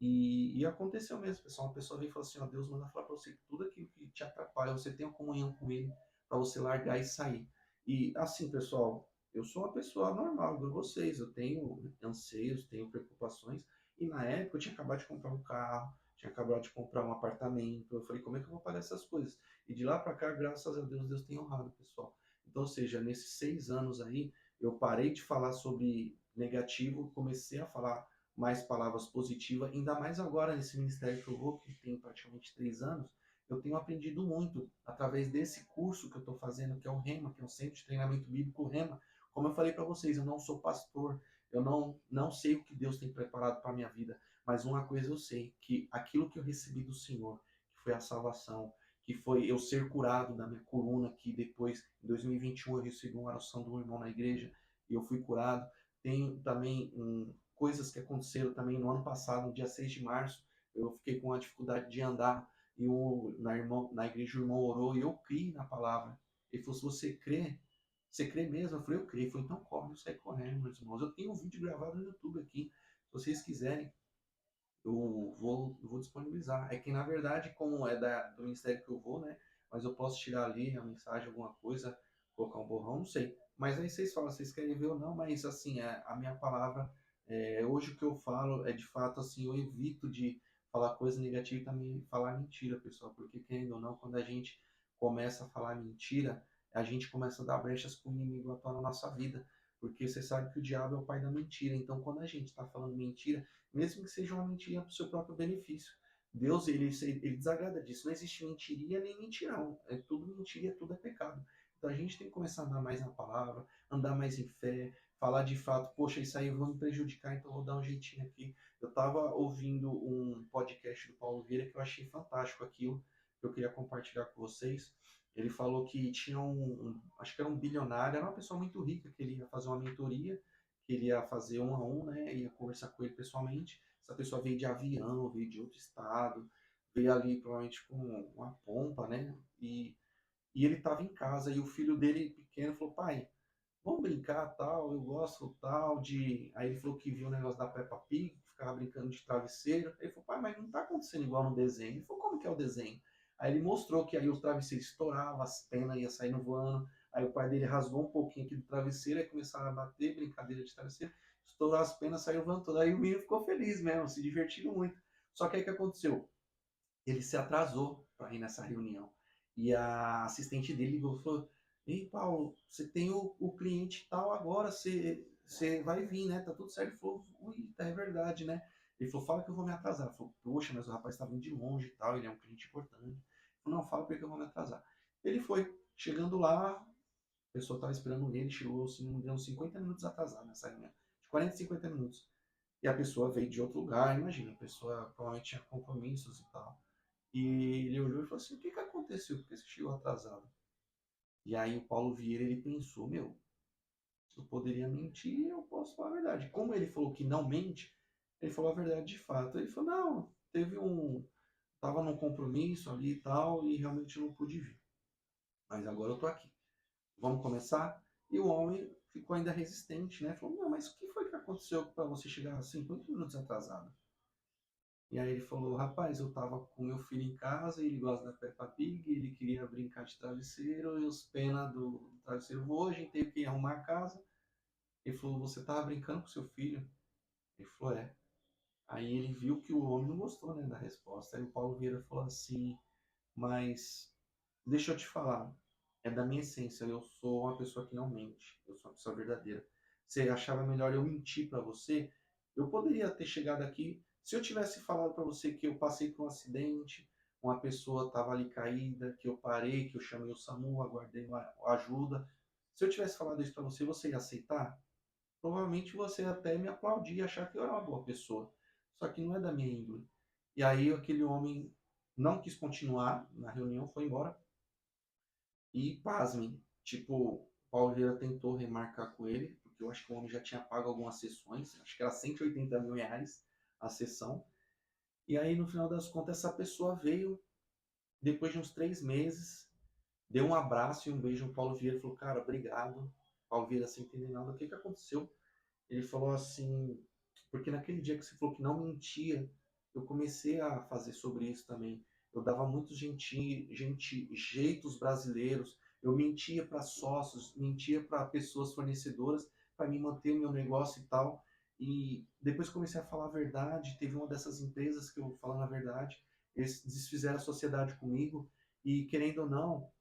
E aconteceu mesmo, pessoal. Uma pessoa veio e falou assim: ó, Deus manda falar para você que tudo aquilo que te atrapalha, você tem uma comunhão com Ele para você largar e sair. E assim, pessoal, eu sou uma pessoa normal, igual vocês. Eu tenho anseios, tenho preocupações. E na época eu tinha acabado de comprar um carro, tinha acabado de comprar um apartamento. Eu falei: como é que eu vou pagar essas coisas? E de lá para cá, graças a Deus, Deus tem honrado, pessoal. Então, ou seja, nesses 6 anos aí, eu parei de falar sobre negativo, comecei a falar mais palavras positivas, ainda mais agora nesse ministério que eu vou, que tem praticamente 3 anos, eu tenho aprendido muito através desse curso que eu estou fazendo, que é o REMA, que é o Centro de Treinamento Bíblico REMA. Como eu falei para vocês, eu não sou pastor, eu não sei o que Deus tem preparado para a minha vida, mas uma coisa eu sei, que aquilo que eu recebi do Senhor, que foi a salvação, que foi eu ser curado da minha coluna, que depois, em 2021, eu recebi uma oração do irmão na igreja, e eu fui curado. Tenho também coisas que aconteceram também no ano passado, no dia 6 de março, eu fiquei com a dificuldade de andar e na igreja o irmão orou e eu criei na palavra. Ele falou, se você crê mesmo? Eu falei, eu creio. Ele falou, então corre, eu saí correndo, meus irmãos. Eu tenho um vídeo gravado no YouTube aqui, se vocês quiserem, eu vou disponibilizar. É que, na verdade, como é do ministério que eu vou, né? Mas eu posso tirar ali a mensagem, alguma coisa, colocar um borrão, não sei. Mas aí vocês falam, vocês querem ver ou não, mas assim, a minha palavra, hoje o que eu falo é de fato assim, eu evito de falar coisa negativa e também falar mentira, pessoal, porque querendo ou não, quando a gente começa a falar mentira, a gente começa a dar brechas para o inimigo atuar na nossa vida, porque você sabe que o diabo é o pai da mentira, então quando a gente está falando mentira, mesmo que seja uma mentira para o seu próprio benefício. Deus, ele desagrada disso. Não existe mentiria nem mentirão. É tudo mentira, tudo é pecado. Então a gente tem que começar a andar mais na palavra, andar mais em fé, falar de fato, poxa, isso aí vai me prejudicar, então vou dar um jeitinho aqui. Eu estava ouvindo um podcast do Paulo Vieira que eu achei fantástico aquilo, que eu queria compartilhar com vocês. Ele falou que tinha acho que era um bilionário, era uma pessoa muito rica, que ele ia fazer uma mentoria, queria fazer um a um, né? Ia conversar com ele pessoalmente. Essa pessoa veio de avião, veio de outro estado, veio ali provavelmente com uma pompa, né? E ele estava em casa e o filho dele pequeno falou: pai, vamos brincar tal, eu gosto tal de. Aí ele falou que viu o negócio da Peppa Pig, ficava brincando de travesseiro. Ele falou: pai, mas não tá acontecendo igual no desenho. Ele falou: como que é o desenho? Aí ele mostrou que aí os travesseiros estouravam, as penas iam saindo voando. Aí o pai dele rasgou um pouquinho aqui do travesseiro, aí começaram a bater, brincadeira de travesseiro, estourou as penas, saiu voando todo. Aí o menino ficou feliz mesmo, se divertindo muito. Só que aí o que aconteceu? Ele se atrasou para ir nessa reunião. E a assistente dele ligou e falou: ei, Paulo, você tem o cliente tal agora, você vai vir, né? Tá tudo certo. Ele falou: ui, tá, é verdade, né? Ele falou: fala que eu vou me atrasar. Ele falou: poxa, mas o rapaz tá vindo de longe e tal, ele é um cliente importante. Ele falou: não, fala porque eu vou me atrasar. Ele foi. Chegando lá, a pessoa estava esperando ele, chegou, se não me engano, 50 minutos atrasado nessa reunião. De 40 a 50 minutos. E a pessoa veio de outro lugar, imagina, a pessoa provavelmente tinha compromissos e tal. E ele olhou e falou assim: o que que aconteceu? Por que você chegou atrasado? E aí o Paulo Vieira, ele pensou: meu, eu poderia mentir, eu posso falar a verdade. Como ele falou que não mente, ele falou a verdade de fato. Ele falou: não, tava num compromisso ali e tal, e realmente não pude vir. Mas agora eu tô aqui. Vamos começar? E o homem ficou ainda resistente, né? Falou, não, mas o que foi que aconteceu para você chegar 50 minutos atrasado? E aí ele falou, rapaz, eu tava com meu filho em casa, ele gosta da Peppa Pig, ele queria brincar de travesseiro, e os penas do travesseiro voou, a gente teve que ir arrumar a casa. Ele falou, você tava brincando com seu filho? Ele falou, é. Aí ele viu que o homem não gostou, né, da resposta. Aí o Paulo Vieira falou assim, mas deixa eu te falar, é da minha essência, eu sou uma pessoa que não mente, eu sou uma pessoa verdadeira. Você achava melhor eu mentir para você? Eu poderia ter chegado aqui, se eu tivesse falado para você que eu passei por um acidente, uma pessoa estava ali caída, que eu parei, que eu chamei o SAMU, aguardei uma ajuda. Se eu tivesse falado isso para você, você ia aceitar? Provavelmente você até me aplaudir e achar que eu era uma boa pessoa. Só que não é da minha índole. E aí aquele homem não quis continuar na reunião, foi embora. E pasmem, tipo, o Paulo Vieira tentou remarcar com ele, porque eu acho que o homem já tinha pago algumas sessões, acho que era 180 mil reais a sessão. E aí, no final das contas, essa pessoa veio, depois de uns 3 meses, deu um abraço e um beijo no Paulo Vieira e falou, cara, obrigado. Paulo Vieira sem entender nada, o que que aconteceu? Ele falou assim, porque naquele dia que você falou que não mentia, eu comecei a fazer sobre isso também. Eu dava muitos jeitos brasileiros, eu mentia para sócios, mentia para pessoas fornecedoras para me manter o meu negócio e tal. E depois comecei a falar a verdade. Teve uma dessas empresas que eu falando a verdade, eles desfizeram a sociedade comigo e querendo ou não,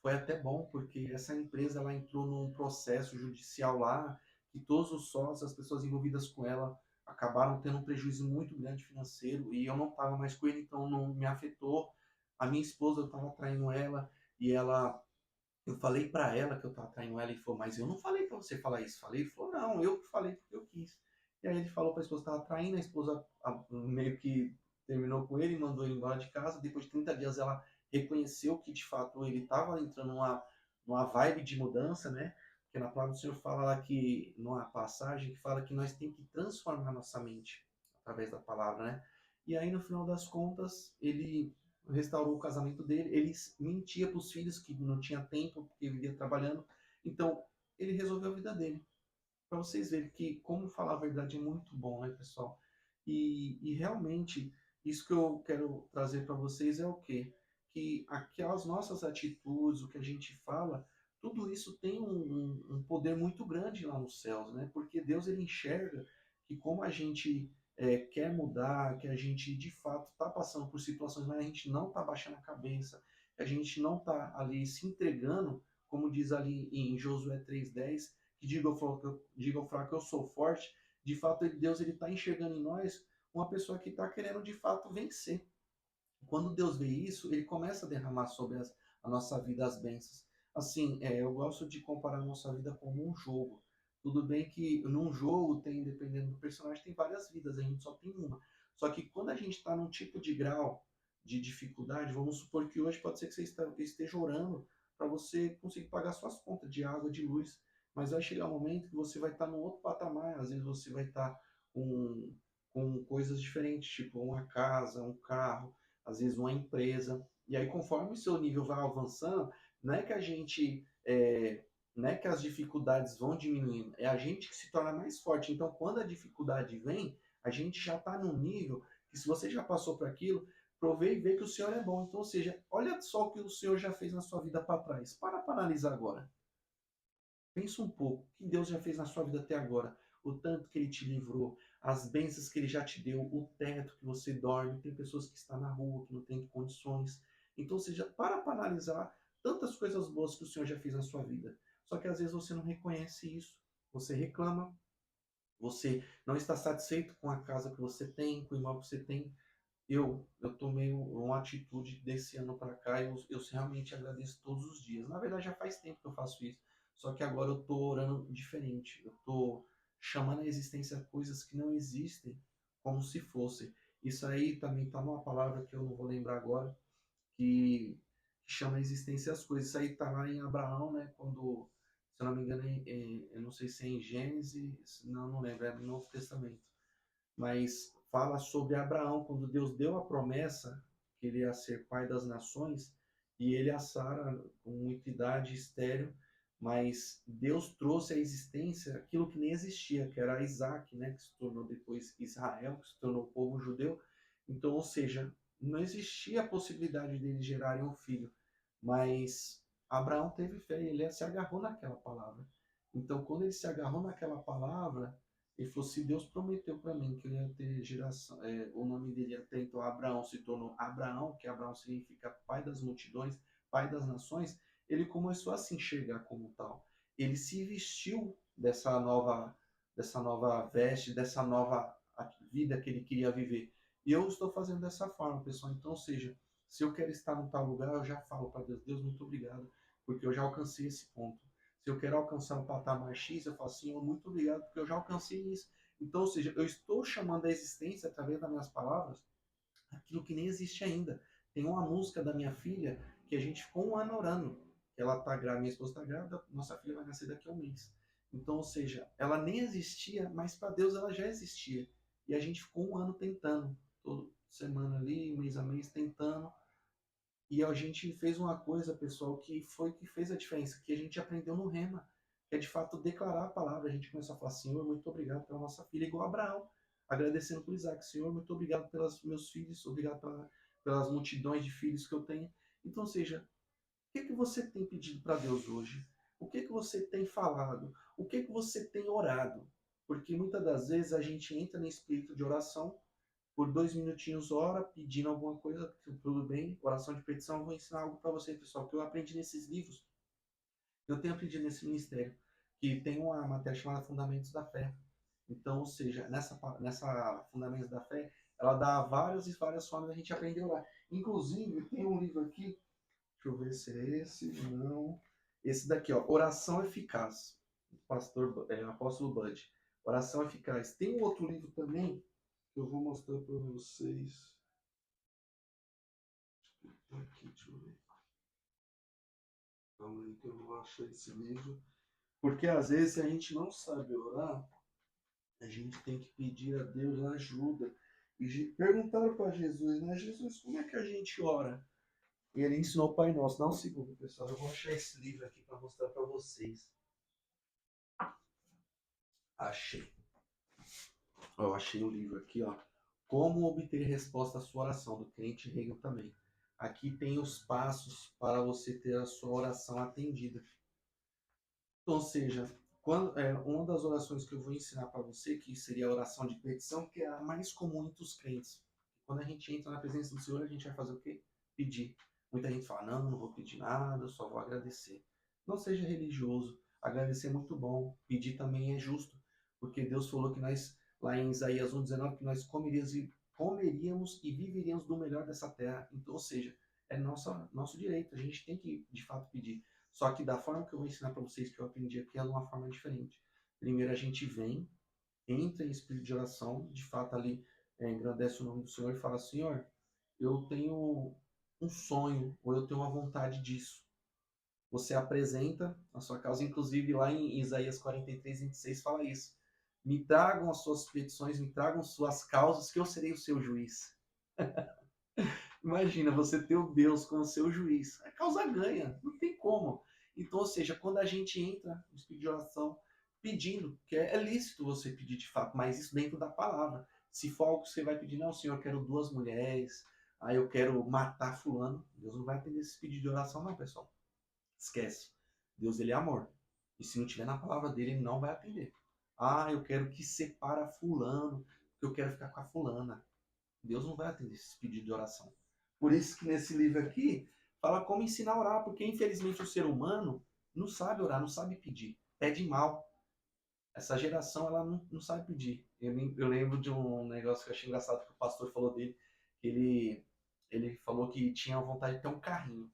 foi até bom porque essa empresa ela entrou num processo judicial lá que todos os sócios, as pessoas envolvidas com ela, acabaram tendo um prejuízo muito grande financeiro e eu não estava mais com ele, então não me afetou. A minha esposa, eu estava traindo ela e ela, eu falei para ela que eu estava traindo ela e falou, mas eu não falei para você falar isso. Falei, ele falou, não, eu que falei porque eu quis. E aí ele falou para a esposa que estava traindo, a esposa meio que terminou com ele, e mandou ele embora de casa. Depois de 30 dias ela reconheceu que de fato ele estava entrando numa vibe de mudança, né? Porque na palavra do Senhor fala lá que, numa passagem, que fala que nós temos que transformar nossa mente através da palavra, né? E aí, no final das contas, ele restaurou o casamento dele, ele mentia para os filhos que não tinha tempo, porque vivia trabalhando. Então, ele resolveu a vida dele. Para vocês verem que como falar a verdade é muito bom, né, pessoal? E realmente, isso que eu quero trazer para vocês é o quê? Que aquelas nossas atitudes, o que a gente fala, tudo isso tem um poder muito grande lá nos céus, né? Porque Deus ele enxerga que como a gente quer mudar, que a gente de fato está passando por situações, mas a gente não está baixando a cabeça, a gente não está ali se entregando, como diz ali em Josué 3:10, que diga ao fraco, eu sou forte. De fato, Deus ele está enxergando em nós uma pessoa que está querendo de fato vencer. Quando Deus vê isso, ele começa a derramar sobre a nossa vida as bênçãos. Assim, eu gosto de comparar a nossa vida como um jogo. Tudo bem que num jogo tem, dependendo do personagem, tem várias vidas, a gente só tem uma. Só que quando a gente está num tipo de grau de dificuldade, vamos supor que hoje pode ser que você esteja orando para você conseguir pagar suas contas de água, de luz, mas vai chegar um momento que você vai estar num outro patamar, às vezes você vai estar com coisas diferentes, tipo uma casa, um carro, às vezes uma empresa. E aí, conforme o seu nível vai avançando, não é que a gente, não é que as dificuldades vão diminuindo, é a gente que se torna mais forte. Então, quando a dificuldade vem, a gente já está num nível que, se você já passou por aquilo, provei e vê que o Senhor é bom. Então, ou seja, olha só o que o Senhor já fez na sua vida para trás. Para analisar agora. Pensa um pouco, o que Deus já fez na sua vida até agora, o tanto que Ele te livrou, as bênçãos que Ele já te deu, o teto que você dorme, tem pessoas que estão na rua, que não têm condições. Então, seja, para analisar tantas coisas boas que o Senhor já fez na sua vida. Só que às vezes você não reconhece isso, você reclama, você não está satisfeito com a casa que você tem, com o imóvel que você tem. Eu tomei uma atitude desse ano para cá e eu realmente agradeço todos os dias. Na verdade, já faz tempo que eu faço isso. Só que agora eu tô orando diferente. Eu tô chamando à existência coisas que não existem como se fossem. Isso aí também tá numa palavra que eu não vou lembrar agora, que chama a existência as coisas. Isso aí tá lá em Abraão, né? Quando, se eu não me engano, eu não sei se é em Gênesis, não lembro, é no Novo Testamento, mas fala sobre Abraão, quando Deus deu a promessa que ele ia ser pai das nações, e ele a Sara, com muita idade, estéril, mas Deus trouxe à existência aquilo que nem existia, que era Isaac, né, que se tornou depois Israel, que se tornou o povo judeu. Então, ou seja, não existia a possibilidade deles gerarem um filho, mas Abraão teve fé e ele se agarrou naquela palavra. Então, quando ele se agarrou naquela palavra, ele falou: se Deus prometeu para mim que eu ia ter geração, o nome dele até então Abraão se tornou Abraão, que Abraão significa pai das multidões, pai das nações, ele começou a se enxergar como tal. Ele se vestiu dessa nova veste, dessa nova vida que ele queria viver. E eu estou fazendo dessa forma, pessoal. Então, ou seja, se eu quero estar num tal lugar, eu já falo para Deus: Deus, muito obrigado, porque eu já alcancei esse ponto. Se eu quero alcançar um patamar X, eu falo: Senhor, muito obrigado, porque eu já alcancei isso. Então, ou seja, eu estou chamando a existência, através das minhas palavras, aquilo que nem existe ainda. Tem uma música da minha filha que a gente ficou um ano orando. Ela tá grávida, minha esposa está grávida, nossa filha vai nascer daqui a um mês. Então, ou seja, ela nem existia, mas para Deus ela já existia. E a gente ficou um ano tentando, toda semana ali, mês a mês, tentando. E a gente fez uma coisa, pessoal, que foi que fez a diferença, que a gente aprendeu no Rema, que é de fato declarar a palavra. A gente começou a falar: Senhor, muito obrigado pela nossa filha, igual Abraão, agradecendo por Isaac. Senhor, muito obrigado pelos meus filhos, obrigado pelas multidões de filhos que eu tenho. Então, ou seja, o que você tem pedido para Deus hoje? O que você tem falado? O que você tem orado? Porque muitas das vezes a gente entra no espírito de oração, por 2 minutinhos ora, pedindo alguma coisa, tudo bem, oração de petição. Eu vou ensinar algo para você, pessoal, que eu aprendi nesses livros, eu tenho aprendido nesse ministério, que tem uma matéria chamada Fundamentos da Fé. Então, ou seja, nessa Fundamentos da Fé, ela dá várias e várias formas da gente aprender a orar. Inclusive, tem um livro aqui, deixa eu ver se é esse, não. Esse daqui, ó, Oração Eficaz, Apóstolo Bud. Oração Eficaz. Tem um outro livro também, que eu vou mostrar para vocês. Aqui, deixa eu ver. Calma aí que eu vou achar esse livro. Porque às vezes, se a gente não sabe orar, a gente tem que pedir a Deus ajuda. E perguntaram para Jesus, né? Jesus, como é que a gente ora? E ele ensinou o Pai Nosso. Dá um segundo, pessoal. Eu vou achar esse livro aqui para mostrar para vocês. Achei. Eu achei o livro aqui, ó. Como obter resposta à sua oração, do crente Hegel também. Aqui tem os passos para você ter a sua oração atendida. Ou seja, uma das orações que eu vou ensinar para você, que seria a oração de petição, que é a mais comum entre os crentes. Quando a gente entra na presença do Senhor, a gente vai fazer o quê? Pedir. Muita gente fala: não, não vou pedir nada, eu só vou agradecer. Não seja religioso. Agradecer é muito bom. Pedir também é justo. Porque Deus falou que nós, lá em Isaías 1,19, que nós comeríamos e viveríamos do melhor dessa terra. Então, ou seja, é nosso direito. A gente tem que, de fato, pedir. Só que da forma que eu vou ensinar para vocês, que eu aprendi aqui, é de uma forma diferente. Primeiro a gente vem, entra em espírito de oração, de fato ali engrandece o nome do Senhor e fala: Senhor, eu tenho um sonho, ou eu tenho uma vontade disso. Você apresenta a sua causa, inclusive lá em Isaías 43:26 fala isso. Me tragam as suas petições, me tragam suas causas, que eu serei o seu juiz. Imagina você ter o Deus como seu juiz. A causa ganha, não tem como. Então, ou seja, quando a gente entra no espírito de oração pedindo, que é lícito você pedir de fato, mas isso dentro da palavra. Se for algo que você vai pedir: não, Senhor, eu quero 2 mulheres, aí eu quero matar fulano, Deus não vai atender esse pedido de oração não, pessoal. Esquece. Deus, ele é amor. E se não tiver na palavra dele, ele não vai atender. Ah, eu quero que separa fulano, porque eu quero ficar com a fulana. Deus não vai atender esse pedido de oração. Por isso que nesse livro aqui fala como ensinar a orar, porque infelizmente o ser humano não sabe orar, não sabe pedir, pede mal. Essa geração ela não sabe pedir. Eu lembro de um negócio que eu achei engraçado que o pastor falou dele, que ele falou que tinha vontade de ter um carrinho.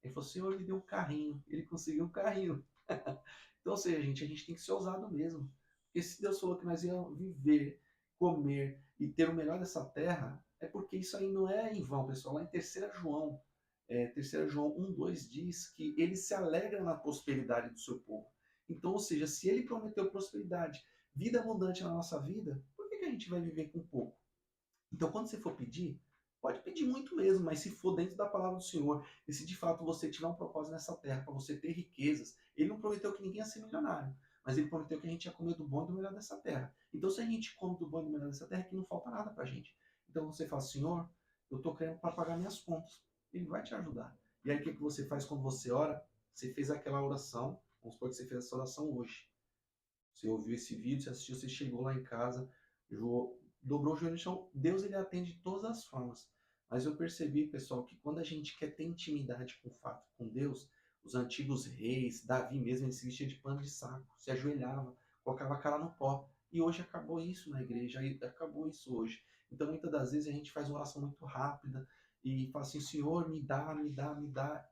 Ele falou: Senhor, me deu um carrinho. Ele conseguiu um carrinho. Então, ou seja, a gente tem que ser ousado mesmo. Porque se Deus falou que nós íamos viver, comer e ter o melhor dessa terra, é porque isso aí não é em vão, pessoal. Lá em 3 João 1,2 diz que ele se alegra na prosperidade do seu povo. Então, ou seja, se ele prometeu prosperidade, vida abundante na nossa vida, por que a gente vai viver com pouco? Então, quando você for pedir, Pode pedir muito mesmo, mas se for dentro da palavra do Senhor, e se de fato você tiver um propósito nessa terra, para você ter riquezas, ele não prometeu que ninguém ia ser milionário, mas ele prometeu que a gente ia comer do bom e do melhor dessa terra. Então, se a gente come do bom e do melhor dessa terra, é que não falta nada para a gente. Então você fala, Senhor, eu estou querendo para pagar minhas contas. Ele vai te ajudar. E aí o que, que você faz quando você ora? Você fez aquela oração, vamos supor que você fez essa oração hoje. Você ouviu esse vídeo, você assistiu, você chegou lá em casa, dobrou o joelho no chão. Deus, ele atende de todas as formas. Mas eu percebi, pessoal, que quando a gente quer ter intimidade com o fato, com Deus, os antigos reis, Davi mesmo, ele se vestia de pano de saco, se ajoelhava, colocava a cara no pó. E hoje acabou isso na igreja, acabou isso hoje. Então, muitas das vezes a gente faz uma oração muito rápida e fala assim, Senhor, me dá, me dá, me dá,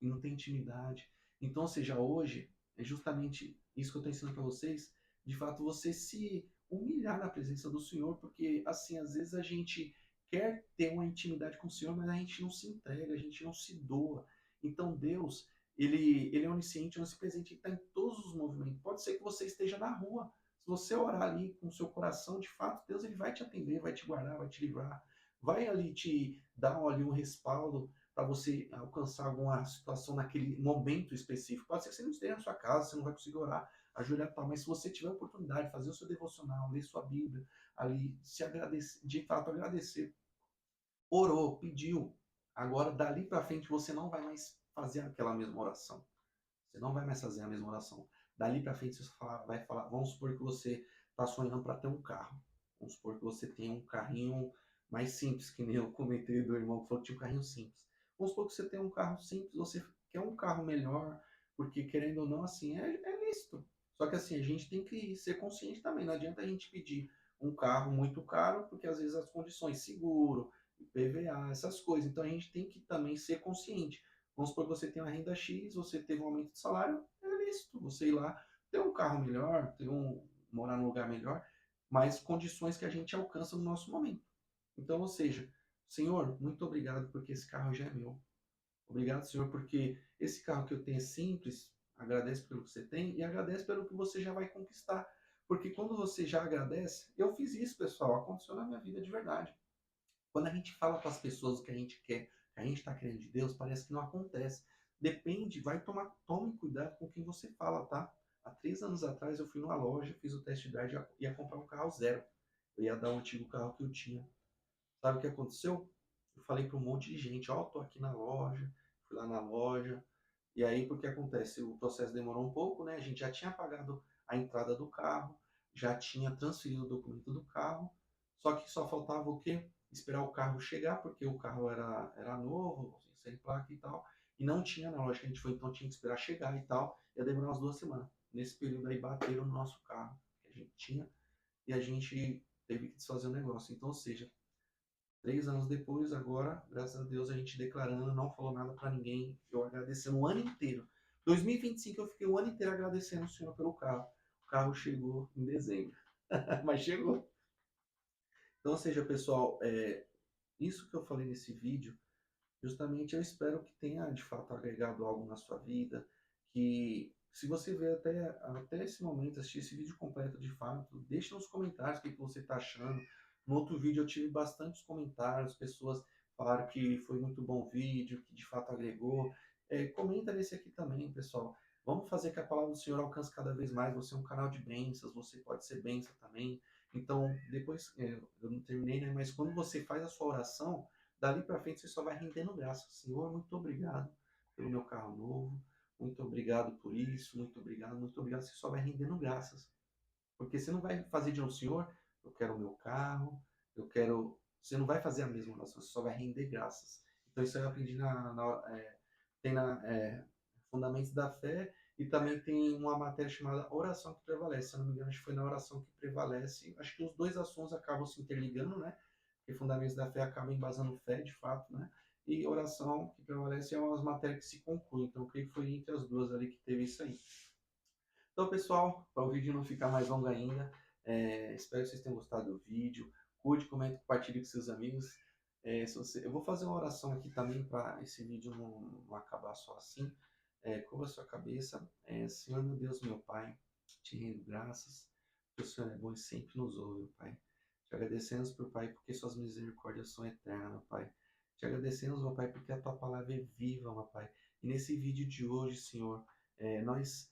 e não tem intimidade. Então, ou seja, hoje é justamente isso que eu estou ensinando para vocês, de fato você se humilhar na presença do Senhor, porque assim, às vezes a gente quer ter uma intimidade com o Senhor, mas a gente não se entrega, a gente não se doa. Então Deus, ele é onisciente, onipresente, ele está em todos os movimentos. Pode ser que você esteja na rua, se você orar ali com o seu coração, de fato, Deus ele vai te atender, vai te guardar, vai te livrar, vai ali te dar ali um respaldo, para você alcançar alguma situação naquele momento específico. Pode ser que você não esteja na sua casa, você não vai conseguir orar, ajoelhar e tal, mas se você tiver a oportunidade de fazer o seu devocional, ler sua Bíblia, ali, se agradecer, de fato agradecer, orou, pediu, agora dali para frente você não vai mais fazer aquela mesma oração. Você não vai mais fazer a mesma oração. Dali para frente você vai falar, vamos supor que você está sonhando para ter um carro. Vamos supor que você tem um carrinho mais simples, que nem eu comentei do irmão que falou que tinha um carrinho simples. Vamos supor que você tem um carro simples, você quer um carro melhor, porque querendo ou não, assim, é lícito. Só que assim, a gente tem que ser consciente também. Não adianta a gente pedir um carro muito caro, porque às vezes as condições, seguro, IPVA, essas coisas. Então a gente tem que também ser consciente. Vamos supor que você tem uma renda X, você teve um aumento de salário, é lícito você ir lá, ter um carro melhor, morar num lugar melhor, mas condições que a gente alcança no nosso momento. Então, ou seja, Senhor, muito obrigado porque esse carro já é meu. Obrigado, Senhor, porque esse carro que eu tenho é simples, agradece pelo que você tem e agradece pelo que você já vai conquistar. Porque quando você já agradece, eu fiz isso, pessoal, aconteceu na minha vida de verdade. Quando a gente fala para as pessoas o que a gente quer, que a gente está querendo de Deus, parece que não acontece. Depende, tome cuidado com quem você fala, tá? Há 3 anos atrás eu fui numa loja, fiz o test drive e ia comprar um carro zero. Eu ia dar o antigo carro que eu tinha. Sabe o que aconteceu? Eu falei para um monte de gente, ó, tô aqui na loja, fui lá na loja. E aí, o que acontece? O processo demorou um pouco, né? A gente já tinha pagado a entrada do carro, já tinha transferido o documento do carro, só que só faltava o quê? Esperar o carro chegar, porque o carro era novo, sem placa e tal, e não tinha na loja que a gente foi, então tinha que esperar chegar e tal, ia demorar umas 2 semanas. Nesse período aí bateram no nosso carro que a gente tinha, e a gente teve que desfazer o negócio. Então, ou seja, 3 anos depois, agora, graças a Deus, a gente declarando, não falou nada para ninguém. Eu agradecendo o ano inteiro. 2025 eu fiquei o ano inteiro agradecendo o Senhor pelo carro. O carro chegou em dezembro, mas chegou. Então, ou seja, pessoal, isso que eu falei nesse vídeo, justamente eu espero que tenha de fato agregado algo na sua vida, que se você ver até esse momento, assistir esse vídeo completo de fato, deixe nos comentários o que você está achando. No outro vídeo eu tive bastantes comentários, pessoas falaram que foi muito bom o vídeo, que de fato agregou. Comenta nesse aqui também, pessoal. Vamos fazer que a palavra do Senhor alcance cada vez mais. Você é um canal de bênçãos, você pode ser bênção também. Então, depois, eu não terminei, né? Mas quando você faz a sua oração, dali para frente você só vai rendendo graça. Senhor, muito obrigado pelo meu carro novo. Muito obrigado por isso. Muito obrigado, muito obrigado. Você só vai rendendo graças. Porque você não vai fazer de novo, Senhor, eu quero o meu carro, eu quero. Você não vai fazer a mesma oração, você só vai render graças. Então isso eu aprendi tem Fundamentos da Fé e também tem uma matéria chamada Oração que Prevalece. Se eu não me engano, acho que foi na Oração que Prevalece. Acho que os dois assuntos acabam se interligando, né? Porque Fundamentos da Fé acaba embasando fé, de fato, né? E Oração que Prevalece é uma matéria que se conclui. Então, eu creio que foi entre as duas ali que teve isso aí. Então, pessoal, para o vídeo não ficar mais longo ainda, espero que vocês tenham gostado do vídeo. Curte, comente, compartilhe com seus amigos. Eu vou fazer uma oração aqui também para esse vídeo não acabar só assim. Curva a sua cabeça. Senhor, meu Deus, meu Pai, te rendo graças, porque o Senhor é bom e sempre nos ouve, Pai. Te agradecemos, meu Pai, porque suas misericórdias são eternas, meu Pai. Te agradecemos, meu Pai, porque a tua palavra é viva, meu Pai. E nesse vídeo de hoje, Senhor, nós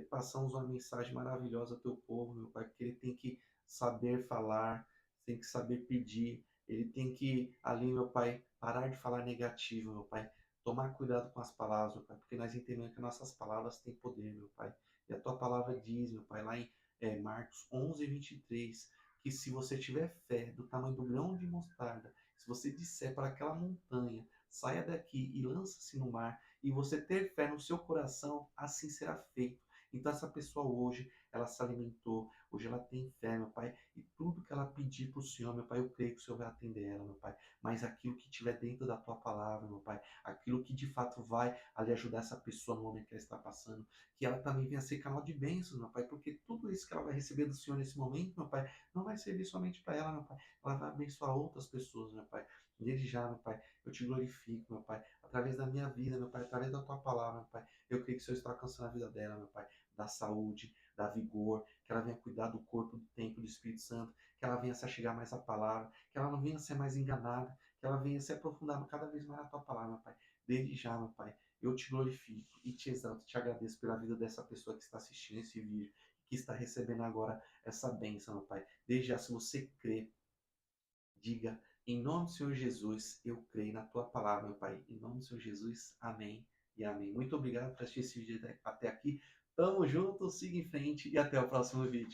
passamos uma mensagem maravilhosa ao teu povo, meu Pai, porque ele tem que saber falar, tem que saber pedir, ele tem que, ali, meu Pai, parar de falar negativo, meu Pai. Tomar cuidado com as palavras, meu Pai, porque nós entendemos que nossas palavras têm poder, meu Pai. E a tua palavra diz, meu Pai, lá em Marcos 11:23, que se você tiver fé do tamanho do grão de mostarda, se você disser para aquela montanha, saia daqui e lança-se no mar, e você ter fé no seu coração, assim será feito. Então essa pessoa hoje, ela se alimentou, hoje ela tem fé, meu Pai, e tudo que ela pedir para o Senhor, meu Pai, eu creio que o Senhor vai atender ela, meu Pai. Mas aquilo que tiver dentro da tua palavra, meu Pai, aquilo que de fato vai ali ajudar essa pessoa no momento que ela está passando, que ela também venha ser canal de bênçãos, meu Pai, porque tudo isso que ela vai receber do Senhor nesse momento, meu Pai, não vai servir somente para ela, meu Pai, ela vai abençoar outras pessoas, meu Pai. Desde já, meu Pai, eu te glorifico, meu Pai, através da minha vida, meu Pai, através da tua palavra, meu Pai. Eu creio que o Senhor está alcançando a vida dela, meu Pai, da saúde, da vigor, que ela venha cuidar do corpo, do templo do Espírito Santo, que ela venha se achegar mais à palavra, que ela não venha ser mais enganada, que ela venha se aprofundar cada vez mais na tua palavra, meu Pai. Desde já, meu Pai, eu te glorifico e te exalto, te agradeço pela vida dessa pessoa que está assistindo esse vídeo, que está recebendo agora essa bênção, meu Pai. Desde já, se você crê, diga, em nome do Senhor Jesus, eu creio na tua palavra, meu Pai. Em nome do Senhor Jesus, amém e amém. Muito obrigado por assistir esse vídeo até aqui. Tamo junto, siga em frente e até o próximo vídeo.